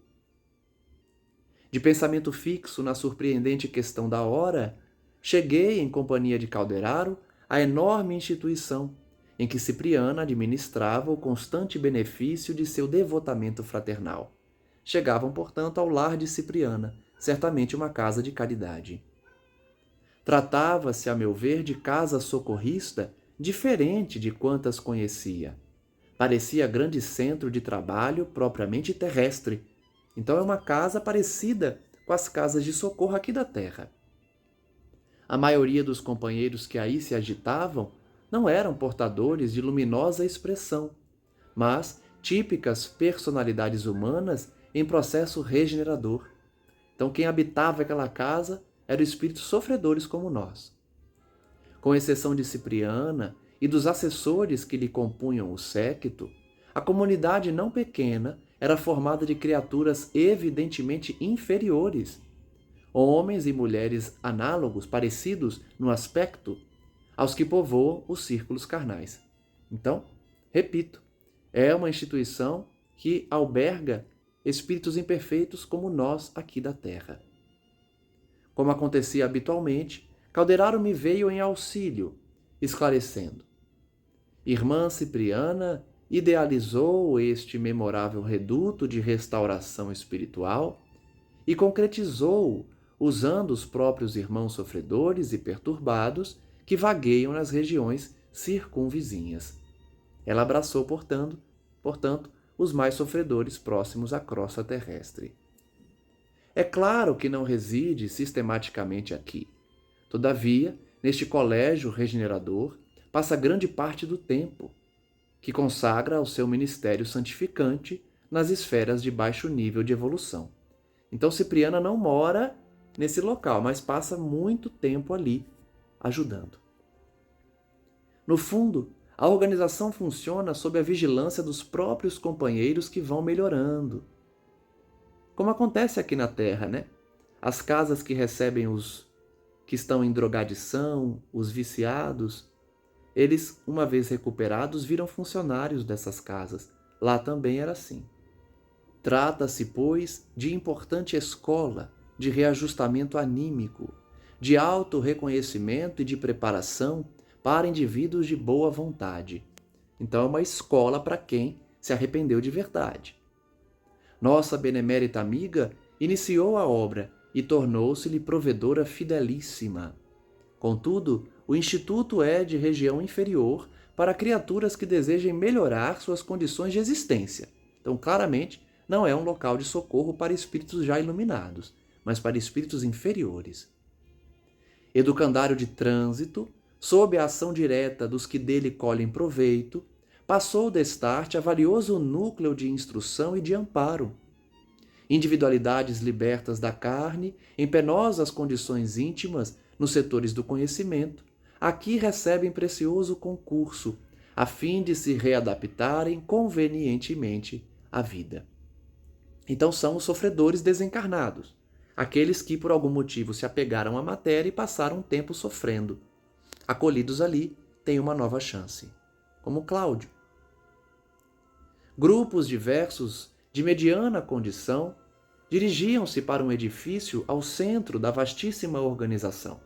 De pensamento fixo na surpreendente questão da hora, cheguei, em companhia de Calderaro, à enorme instituição em que Cipriana administrava o constante benefício de seu devotamento fraternal. Chegavam, portanto, ao lar de Cipriana, certamente uma casa de caridade. Tratava-se, a meu ver, de casa socorrista diferente de quantas conhecia. Parecia grande centro de trabalho propriamente terrestre. Então é uma casa parecida com as casas de socorro aqui da Terra. A maioria dos companheiros que aí se agitavam não eram portadores de luminosa expressão, mas típicas personalidades humanas em processo regenerador. Então quem habitava aquela casa eram espíritos sofredores como nós. Com exceção de Cipriana e dos assessores que lhe compunham o séquito, a comunidade não pequena era formada de criaturas evidentemente inferiores, homens e mulheres análogos, parecidos no aspecto, aos que povoam os círculos carnais. Então, repito, é uma instituição que alberga espíritos imperfeitos como nós aqui da Terra. Como acontecia habitualmente, Calderaro me veio em auxílio, esclarecendo. Irmã Cipriana idealizou este memorável reduto de restauração espiritual e concretizou-o usando os próprios irmãos sofredores e perturbados que vagueiam nas regiões circunvizinhas. Ela abraçou, portanto, os mais sofredores próximos à crosta terrestre. É claro que não reside sistematicamente aqui. Todavia, neste colégio regenerador, passa grande parte do tempo, que consagra ao seu ministério santificante nas esferas de baixo nível de evolução. Então Cipriana não mora nesse local, mas passa muito tempo ali, ajudando. No fundo, A organização funciona sob a vigilância dos próprios companheiros que vão melhorando. Como acontece aqui na Terra, né? As casas que recebem os que estão em drogadição, os viciados, eles, uma vez recuperados, viram funcionários dessas casas. Lá também era assim. Trata-se, pois, de importante escola de reajustamento anímico, de auto-reconhecimento e de preparação para indivíduos de boa vontade. Então é uma escola para quem se arrependeu de verdade. Nossa benemérita amiga iniciou a obra e tornou-se-lhe provedora fidelíssima. Contudo, o Instituto é de região inferior para criaturas que desejem melhorar suas condições de existência. Então, claramente, não é um local de socorro para espíritos já iluminados, mas para espíritos inferiores. Educandário de trânsito, sob a ação direta dos que dele colhem proveito, passou destarte a valioso núcleo de instrução e de amparo. Individualidades libertas da carne, em penosas condições íntimas, nos setores do conhecimento, aqui recebem precioso concurso, a fim de se readaptarem convenientemente à vida. Então são os sofredores desencarnados, aqueles que por algum motivo se apegaram à matéria e passaram um tempo sofrendo. Acolhidos ali, têm uma nova chance, como Cláudio. Grupos diversos, de mediana condição, dirigiam-se para um edifício ao centro da vastíssima organização,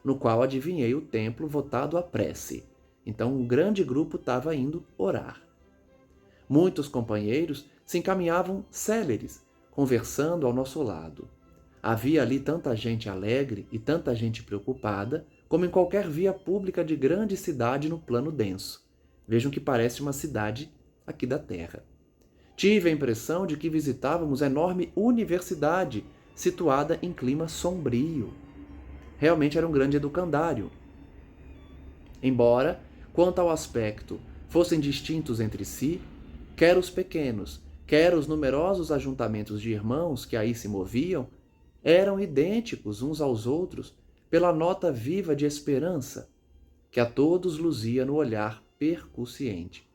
no qual adivinhei o templo votado à prece. Então um grande grupo estava indo orar. Muitos companheiros se encaminhavam céleres, conversando ao nosso lado. Havia ali tanta gente alegre e tanta gente preocupada, como em qualquer via pública de grande cidade no plano denso. Vejam que parece uma cidade aqui da Terra. Tive a impressão de que visitávamos enorme universidade, situada em clima sombrio. Realmente era um grande educandário. Embora, quanto ao aspecto, fossem distintos entre si, quer os pequenos, quer os numerosos ajuntamentos de irmãos que aí se moviam, eram idênticos uns aos outros pela nota viva de esperança, que a todos luzia no olhar percussiente.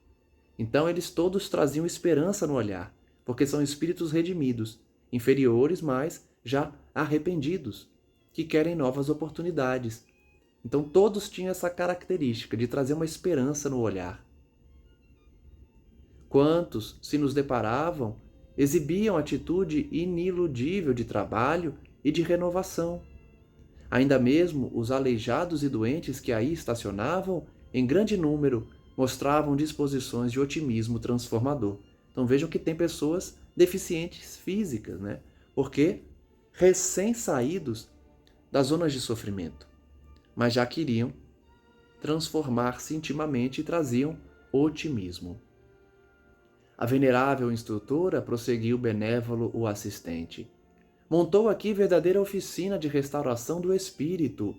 Então eles todos traziam esperança no olhar, porque são espíritos redimidos, inferiores, mas já arrependidos, que querem novas oportunidades. Então todos tinham essa característica de trazer uma esperança no olhar. Quantos, se nos deparavam, exibiam atitude iniludível de trabalho e de renovação. Ainda mesmo os aleijados e doentes que aí estacionavam, em grande número, mostravam disposições de otimismo transformador. Então vejam que tem pessoas deficientes físicas, né? Porque recém-saídos das zonas de sofrimento, mas já queriam transformar-se intimamente e traziam otimismo. A venerável instrutora, prosseguiu benévolo o assistente, montou aqui verdadeira oficina de restauração do espírito.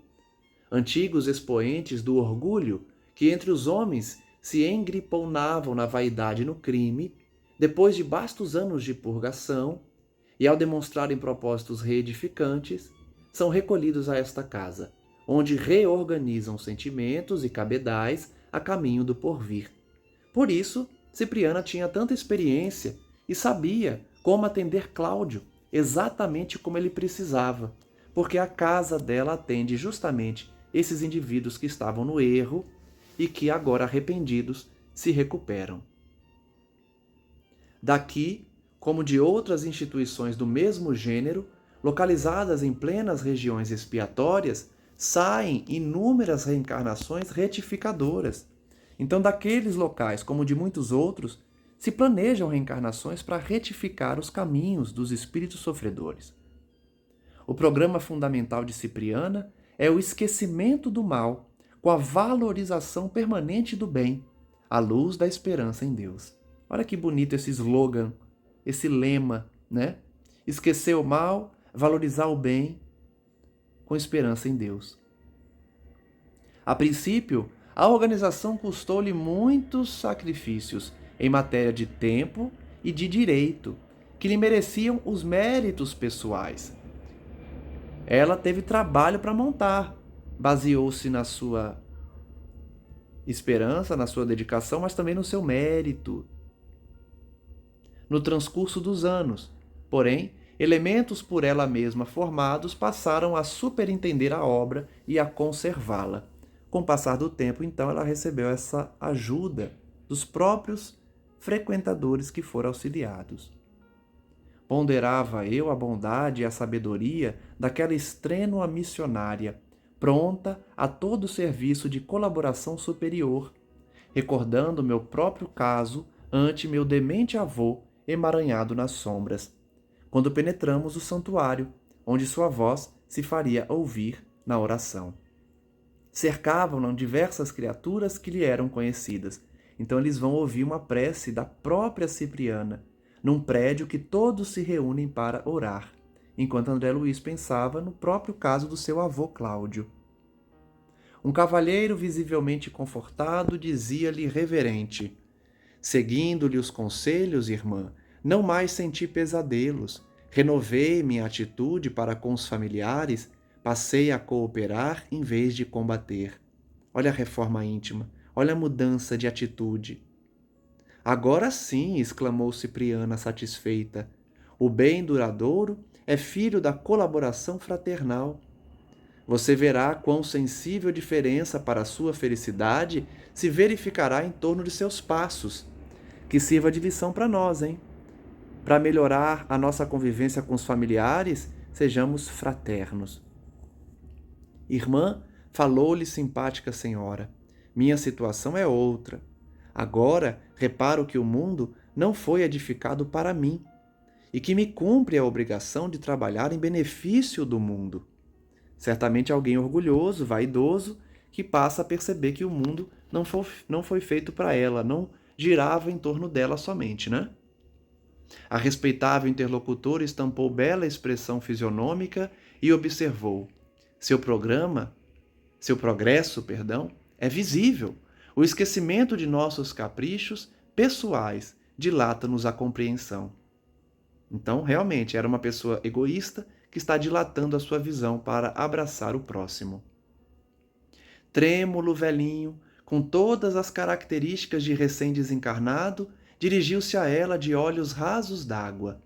Antigos expoentes do orgulho, que entre os homens se engriponavam na vaidade e no crime, depois de bastos anos de purgação, e ao demonstrarem propósitos reedificantes, são recolhidos a esta casa, onde reorganizam sentimentos e cabedais a caminho do porvir. Por isso, Cipriana tinha tanta experiência e sabia como atender Cláudio exatamente como ele precisava, porque a casa dela atende justamente esses indivíduos que estavam no erro e que agora arrependidos se recuperam. Daqui, como de outras instituições do mesmo gênero, localizadas em plenas regiões expiatórias, saem inúmeras reencarnações retificadoras. Então, daqueles locais, como de muitos outros, se planejam reencarnações para retificar os caminhos dos espíritos sofredores. O programa fundamental de Cipriana é o esquecimento do mal, com a valorização permanente do bem, à luz da esperança em Deus. Olha que bonito esse slogan, esse lema, né? Esquecer o mal, valorizar o bem, com esperança em Deus. A princípio, a organização custou-lhe muitos sacrifícios em matéria de tempo e de direito, que lhe mereciam os méritos pessoais. Ela teve trabalho para montar, baseou-se na sua esperança na sua dedicação, mas também no seu mérito, no transcurso dos anos. Porém, elementos por ela mesma formados passaram a superintender a obra e a conservá-la. Com o passar do tempo, então, ela recebeu essa ajuda dos próprios frequentadores que foram auxiliados. Ponderava eu a bondade e a sabedoria daquela estrênua missionária, pronta a todo serviço de colaboração superior, recordando meu próprio caso ante meu demente avô emaranhado nas sombras, quando penetramos o santuário, onde sua voz se faria ouvir na oração. Cercavam-no diversas criaturas que lhe eram conhecidas. Então eles vão ouvir uma prece da própria Cipriana, num prédio que todos se reúnem para orar, enquanto André Luiz pensava no próprio caso do seu avô Cláudio. Um cavalheiro visivelmente confortado dizia-lhe reverente: seguindo-lhe os conselhos, irmã, não mais senti pesadelos, renovei minha atitude para com os familiares, passei a cooperar em vez de combater. Olha a reforma íntima, olha a mudança de atitude. Agora sim, exclamou Cipriana satisfeita, o bem duradouro é filho da colaboração fraternal. Você verá quão sensível diferença para a sua felicidade se verificará em torno de seus passos. Que sirva de lição para nós, hein? Para melhorar a nossa convivência com os familiares, sejamos fraternos. Irmã, falou-lhe simpática senhora, minha situação é outra. Agora reparo que o mundo não foi edificado para mim e que me cumpre a obrigação de trabalhar em benefício do mundo. Certamente alguém orgulhoso, vaidoso, que passa a perceber que o mundo não foi feito para ela, não girava em torno dela somente, né? A respeitável interlocutora estampou bela expressão fisionômica e observou: seu progresso, é visível. O esquecimento de nossos caprichos pessoais dilata-nos a compreensão. Então, realmente, era uma pessoa egoísta que está dilatando a sua visão para abraçar o próximo. Trêmulo velhinho, com todas as características de recém-desencarnado, dirigiu-se a ela de olhos rasos d'água.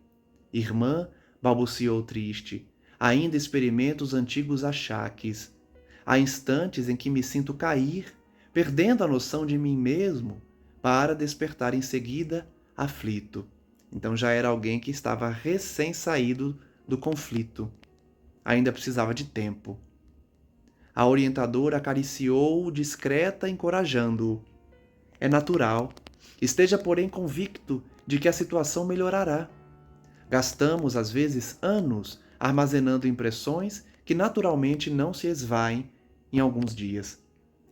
Irmã, balbuciou triste, ainda experimento os antigos achaques. Há instantes em que me sinto cair, perdendo a noção de mim mesmo, para despertar em seguida, aflito. Então já era alguém que estava recém-saído do conflito. Ainda precisava de tempo. A orientadora acariciou-o discreta, encorajando-o. É natural. Esteja, porém, convicto de que a situação melhorará. Gastamos, às vezes, anos armazenando impressões que naturalmente não se esvaem em alguns dias.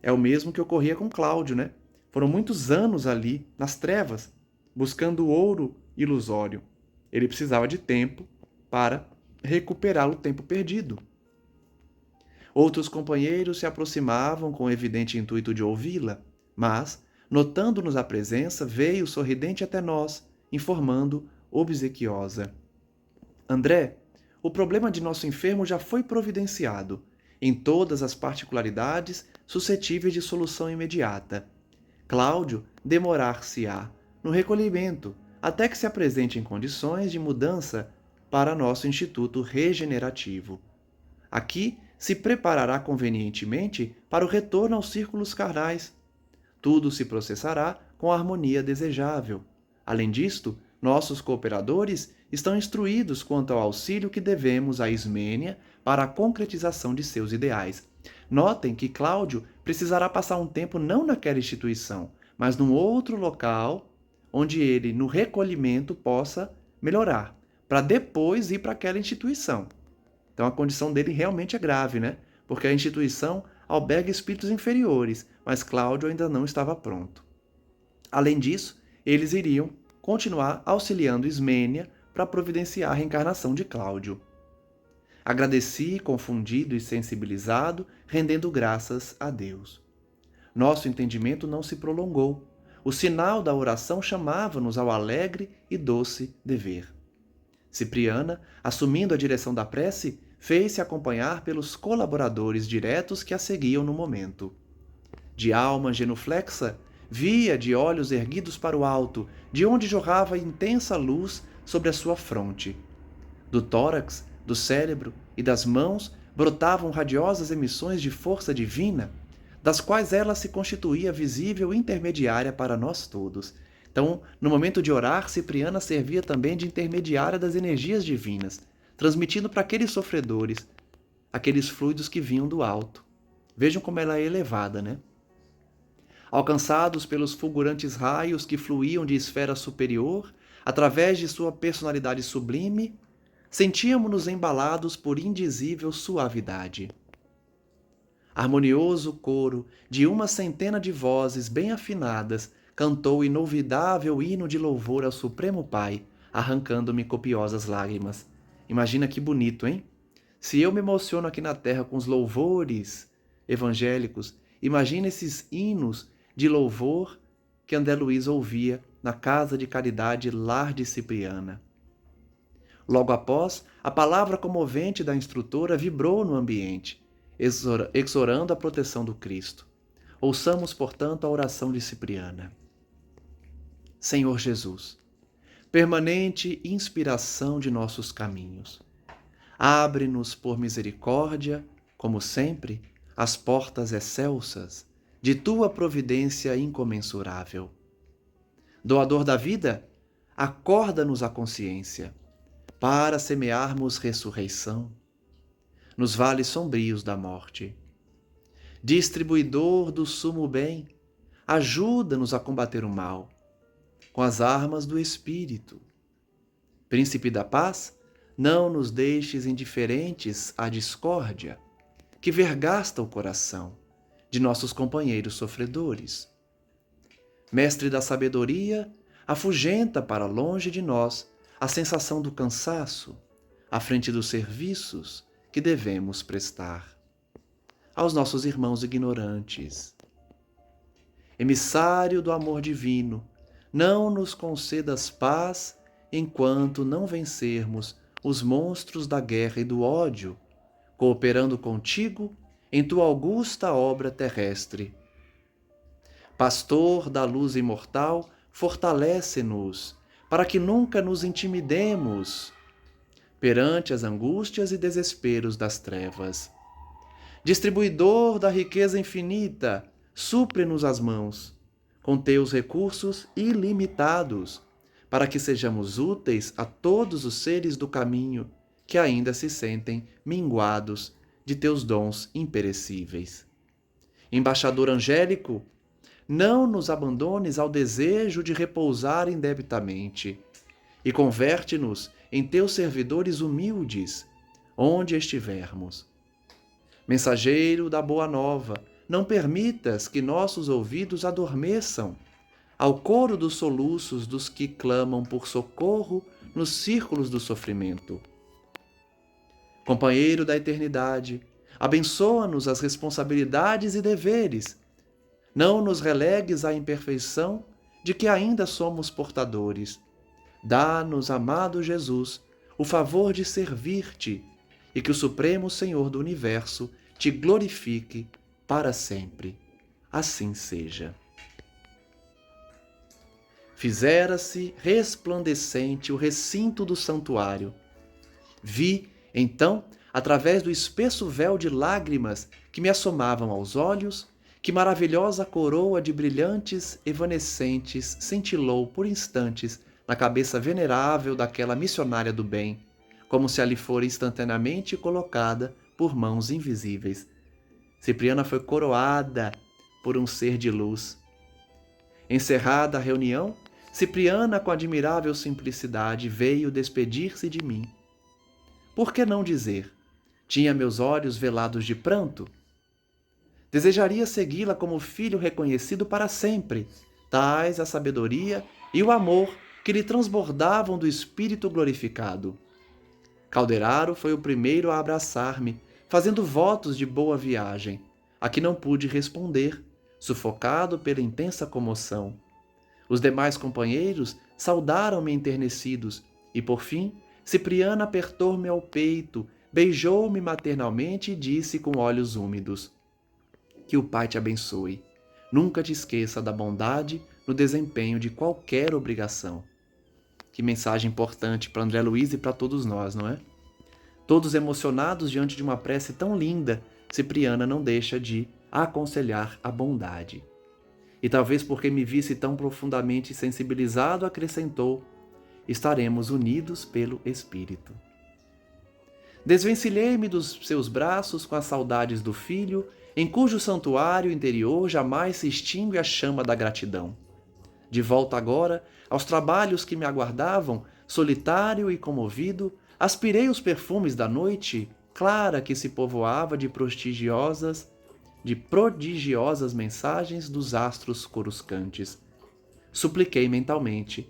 É o mesmo que ocorria com Cláudio, né? Foram muitos anos ali, nas trevas, buscando o ouro ilusório. Ele precisava de tempo para recuperar o tempo perdido. Outros companheiros se aproximavam com o evidente intuito de ouvi-la, mas, notando-nos a presença, veio sorridente até nós, informando obsequiosa: André, o problema de nosso enfermo já foi providenciado, em todas as particularidades suscetíveis de solução imediata. Cláudio demorar-se-á no recolhimento, até que se apresente em condições de mudança para nosso Instituto Regenerativo. Aqui se preparará convenientemente para o retorno aos círculos carnais. Tudo se processará com a harmonia desejável. Além disto, nossos cooperadores estão instruídos quanto ao auxílio que devemos a Ismênia para a concretização de seus ideais. Notem que Cláudio precisará passar um tempo não naquela instituição, mas num outro local onde ele, no recolhimento, possa melhorar, para depois ir para aquela instituição. Então a condição dele realmente é grave, né? Porque a instituição alberga espíritos inferiores, mas Cláudio ainda não estava pronto. Além disso, eles iriam continuar auxiliando Ismênia para providenciar a reencarnação de Cláudio. Agradeci, confundido e sensibilizado, rendendo graças a Deus. Nosso entendimento não se prolongou. O sinal da oração chamava-nos ao alegre e doce dever. Cipriana, assumindo a direção da prece, fez-se acompanhar pelos colaboradores diretos que a seguiam no momento. De alma genuflexa, via de olhos erguidos para o alto, de onde jorrava intensa luz sobre a sua fronte. Do tórax, do cérebro e das mãos brotavam radiosas emissões de força divina, das quais ela se constituía visível intermediária para nós todos. Então, no momento de orar, Cipriana servia também de intermediária das energias divinas, transmitindo para aqueles sofredores aqueles fluidos que vinham do alto. Vejam como ela é elevada, né? Alcançados pelos fulgurantes raios que fluíam de esfera superior, através de sua personalidade sublime, sentíamos-nos embalados por indizível suavidade. Harmonioso coro de uma centena de vozes bem afinadas cantou o inolvidável hino de louvor ao Supremo Pai, arrancando-me copiosas lágrimas. Imagina que bonito, hein? Se eu me emociono aqui na terra com os louvores evangélicos, imagina esses hinos de louvor que André Luiz ouvia na Casa de Caridade Lar de Cipriana. Logo após, a palavra comovente da instrutora vibrou no ambiente, exorando a proteção do Cristo. Ouçamos, portanto, a oração de Cipriana. Senhor Jesus, permanente inspiração de nossos caminhos, abre-nos por misericórdia, como sempre, as portas excelsas de tua providência incomensurável. Doador da vida, acorda-nos a consciência, para semearmos ressurreição nos vales sombrios da morte. Distribuidor do sumo bem, ajuda-nos a combater o mal com as armas do Espírito. Príncipe da paz, não nos deixes indiferentes à discórdia que vergasta o coração de nossos companheiros sofredores. Mestre da sabedoria, afugenta para longe de nós a sensação do cansaço, à frente dos serviços que devemos prestar aos nossos irmãos ignorantes. Emissário do amor divino, não nos concedas paz enquanto não vencermos os monstros da guerra e do ódio, cooperando contigo em tua augusta obra terrestre. Pastor da luz imortal, fortalece-nos para que nunca nos intimidemos perante as angústias e desesperos das trevas. Distribuidor da riqueza infinita, supre-nos as mãos com teus recursos ilimitados, para que sejamos úteis a todos os seres do caminho que ainda se sentem minguados de teus dons imperecíveis. Embaixador angélico, não nos abandones ao desejo de repousar indebitamente e converte-nos em teus servidores humildes, onde estivermos. Mensageiro da boa nova, não permitas que nossos ouvidos adormeçam ao coro dos soluços dos que clamam por socorro nos círculos do sofrimento. Companheiro da eternidade, abençoa-nos as responsabilidades e deveres. Não nos relegues à imperfeição de que ainda somos portadores. Dá-nos, amado Jesus, o favor de servir-te e que o Supremo Senhor do Universo te glorifique para sempre. Assim seja. Fizera-se resplandecente o recinto do santuário. Vi, então, através do espesso véu de lágrimas que me assomavam aos olhos, que maravilhosa coroa de brilhantes evanescentes cintilou por instantes na cabeça venerável daquela missionária do bem, como se ali fora instantaneamente colocada por mãos invisíveis. Cipriana foi coroada por um ser de luz. Encerrada a reunião, Cipriana, com admirável simplicidade, veio despedir-se de mim. Por que não dizer? Tinha meus olhos velados de pranto? Desejaria segui-la como filho reconhecido para sempre, tais a sabedoria e o amor que lhe transbordavam do Espírito glorificado. Calderaro foi o primeiro a abraçar-me, fazendo votos de boa viagem, a que não pude responder, sufocado pela intensa comoção. Os demais companheiros saudaram-me enternecidos e, por fim, Cipriana apertou-me ao peito, beijou-me maternalmente e disse com olhos úmidos: Que o Pai te abençoe. Nunca te esqueça da bondade no desempenho de qualquer obrigação. Que mensagem importante para André Luiz e para todos nós, não é? Todos emocionados diante de uma prece tão linda, Cipriana não deixa de aconselhar a bondade. E talvez porque me visse tão profundamente sensibilizado, acrescentou: estaremos unidos pelo Espírito. Desvencilhei-me dos seus braços com as saudades do filho, em cujo santuário interior jamais se extingue a chama da gratidão. De volta agora aos trabalhos que me aguardavam, solitário e comovido, aspirei os perfumes da noite clara que se povoava de prodigiosas mensagens dos astros coruscantes. Supliquei mentalmente: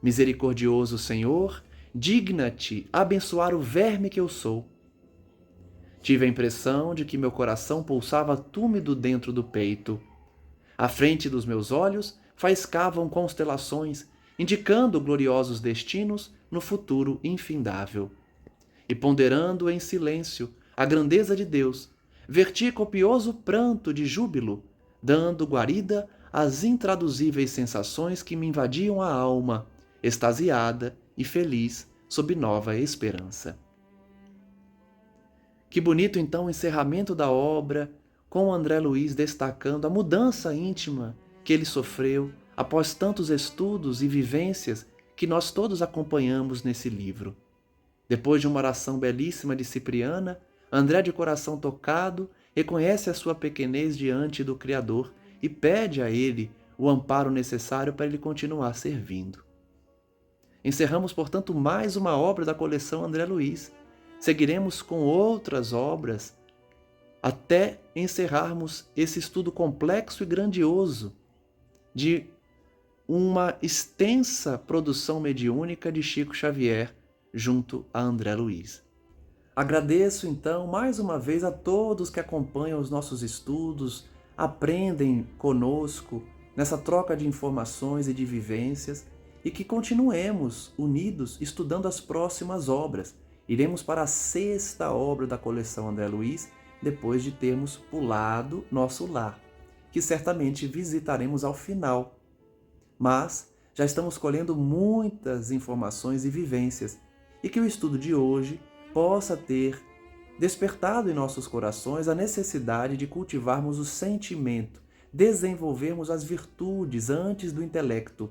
misericordioso Senhor, digna-te abençoar o verme que eu sou. Tive a impressão de que meu coração pulsava túmido dentro do peito. À frente dos meus olhos faiscavam constelações, indicando gloriosos destinos no futuro infindável. E ponderando em silêncio a grandeza de Deus, verti copioso pranto de júbilo, dando guarida às intraduzíveis sensações que me invadiam a alma, extasiada e feliz sob nova esperança. Que bonito então o encerramento da obra, com André Luiz destacando a mudança íntima que ele sofreu após tantos estudos e vivências que nós todos acompanhamos nesse livro. Depois de uma oração belíssima de Cipriana, André, de coração tocado, reconhece a sua pequenez diante do Criador e pede a ele o amparo necessário para ele continuar servindo. Encerramos, portanto, mais uma obra da coleção André Luiz. Seguiremos com outras obras até encerrarmos esse estudo complexo e grandioso de uma extensa produção mediúnica de Chico Xavier junto a André Luiz. Agradeço, então, mais uma vez a todos que acompanham os nossos estudos, aprendem conosco nessa troca de informações e de vivências, e que continuemos unidos estudando as próximas obras. Iremos para a 6ª obra da coleção André Luiz, depois de termos pulado Nosso Lar, que certamente visitaremos ao final. Mas já estamos colhendo muitas informações e vivências, e que o estudo de hoje possa ter despertado em nossos corações a necessidade de cultivarmos o sentimento, desenvolvermos as virtudes antes do intelecto.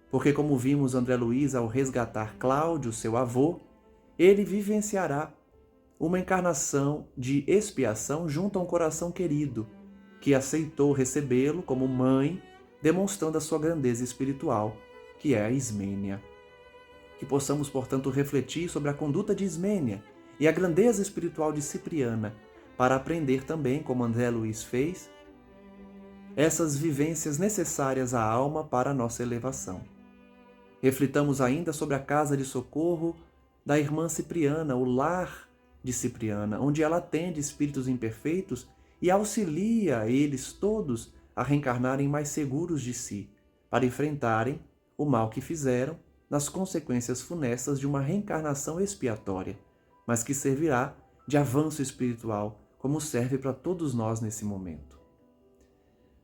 Porque, como vimos André Luiz ao resgatar Cláudio, seu avô, ele vivenciará uma encarnação de expiação junto a um coração querido, que aceitou recebê-lo como mãe, demonstrando a sua grandeza espiritual, que é a Ismênia. Que possamos, portanto, refletir sobre a conduta de Ismênia e a grandeza espiritual de Cipriana, para aprender também, como André Luiz fez, essas vivências necessárias à alma para a nossa elevação. Reflitamos ainda sobre a casa de socorro da irmã Cipriana, o lar de Cipriana, onde ela atende espíritos imperfeitos e auxilia eles todos a reencarnarem mais seguros de si, para enfrentarem o mal que fizeram nas consequências funestas de uma reencarnação expiatória, mas que servirá de avanço espiritual, como serve para todos nós nesse momento.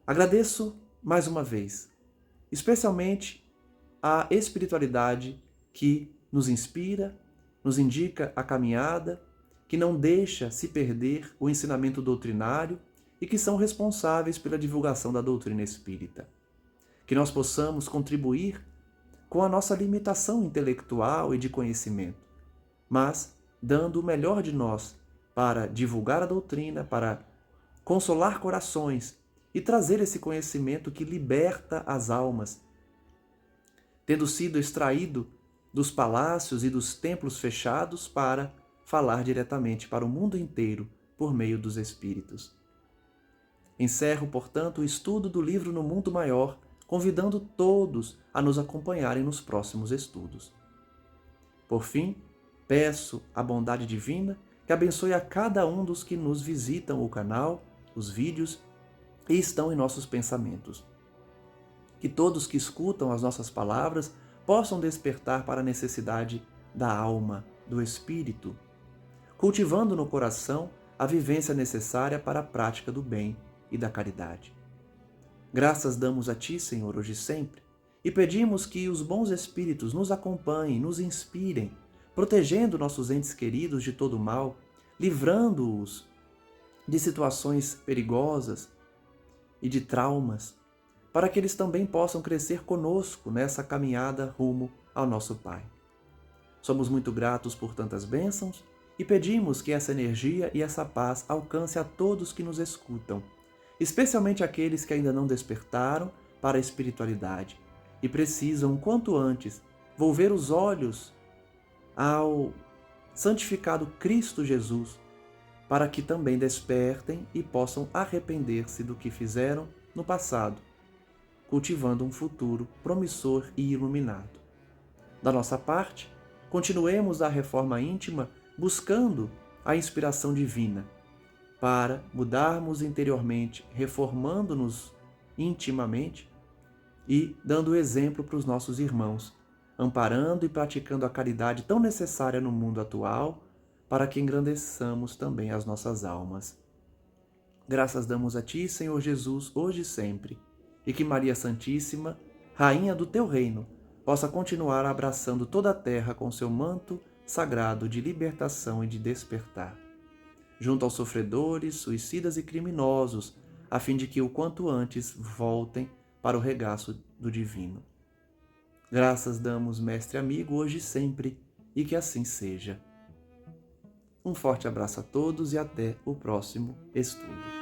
Agradeço mais uma vez, especialmente a espiritualidade que nos inspira, nos indica a caminhada, que não deixa se perder o ensinamento doutrinário e que são responsáveis pela divulgação da doutrina espírita. Que nós possamos contribuir com a nossa limitação intelectual e de conhecimento, mas dando o melhor de nós para divulgar a doutrina, para consolar corações e trazer esse conhecimento que liberta as almas, tendo sido extraído dos palácios e dos templos fechados para falar diretamente para o mundo inteiro por meio dos Espíritos. Encerro, portanto, o estudo do livro No Mundo Maior, convidando todos a nos acompanharem nos próximos estudos. Por fim, peço à bondade divina que abençoe a cada um dos que nos visitam o canal, os vídeos e estão em nossos pensamentos. Que todos que escutam as nossas palavras possam despertar para a necessidade da alma, do espírito, cultivando no coração a vivência necessária para a prática do bem e da caridade. Graças damos a Ti, Senhor, hoje e sempre, e pedimos que os bons espíritos nos acompanhem, nos inspirem, protegendo nossos entes queridos de todo mal, livrando-os de situações perigosas e de traumas, para que eles também possam crescer conosco nessa caminhada rumo ao nosso Pai. Somos muito gratos por tantas bênçãos e pedimos que essa energia e essa paz alcance a todos que nos escutam, especialmente aqueles que ainda não despertaram para a espiritualidade e precisam, quanto antes, volver os olhos ao santificado Cristo Jesus, para que também despertem e possam arrepender-se do que fizeram no passado, cultivando um futuro promissor e iluminado. Da nossa parte, continuemos a reforma íntima buscando a inspiração divina para mudarmos interiormente, reformando-nos intimamente e dando exemplo para os nossos irmãos, amparando e praticando a caridade tão necessária no mundo atual para que engrandeçamos também as nossas almas. Graças damos a Ti, Senhor Jesus, hoje e sempre, e que Maria Santíssima, Rainha do Teu Reino, possa continuar abraçando toda a terra com seu manto sagrado de libertação e de despertar, junto aos sofredores, suicidas e criminosos, a fim de que o quanto antes voltem para o regaço do divino. Graças damos, Mestre amigo, hoje e sempre, e que assim seja. Um forte abraço a todos e até o próximo estudo.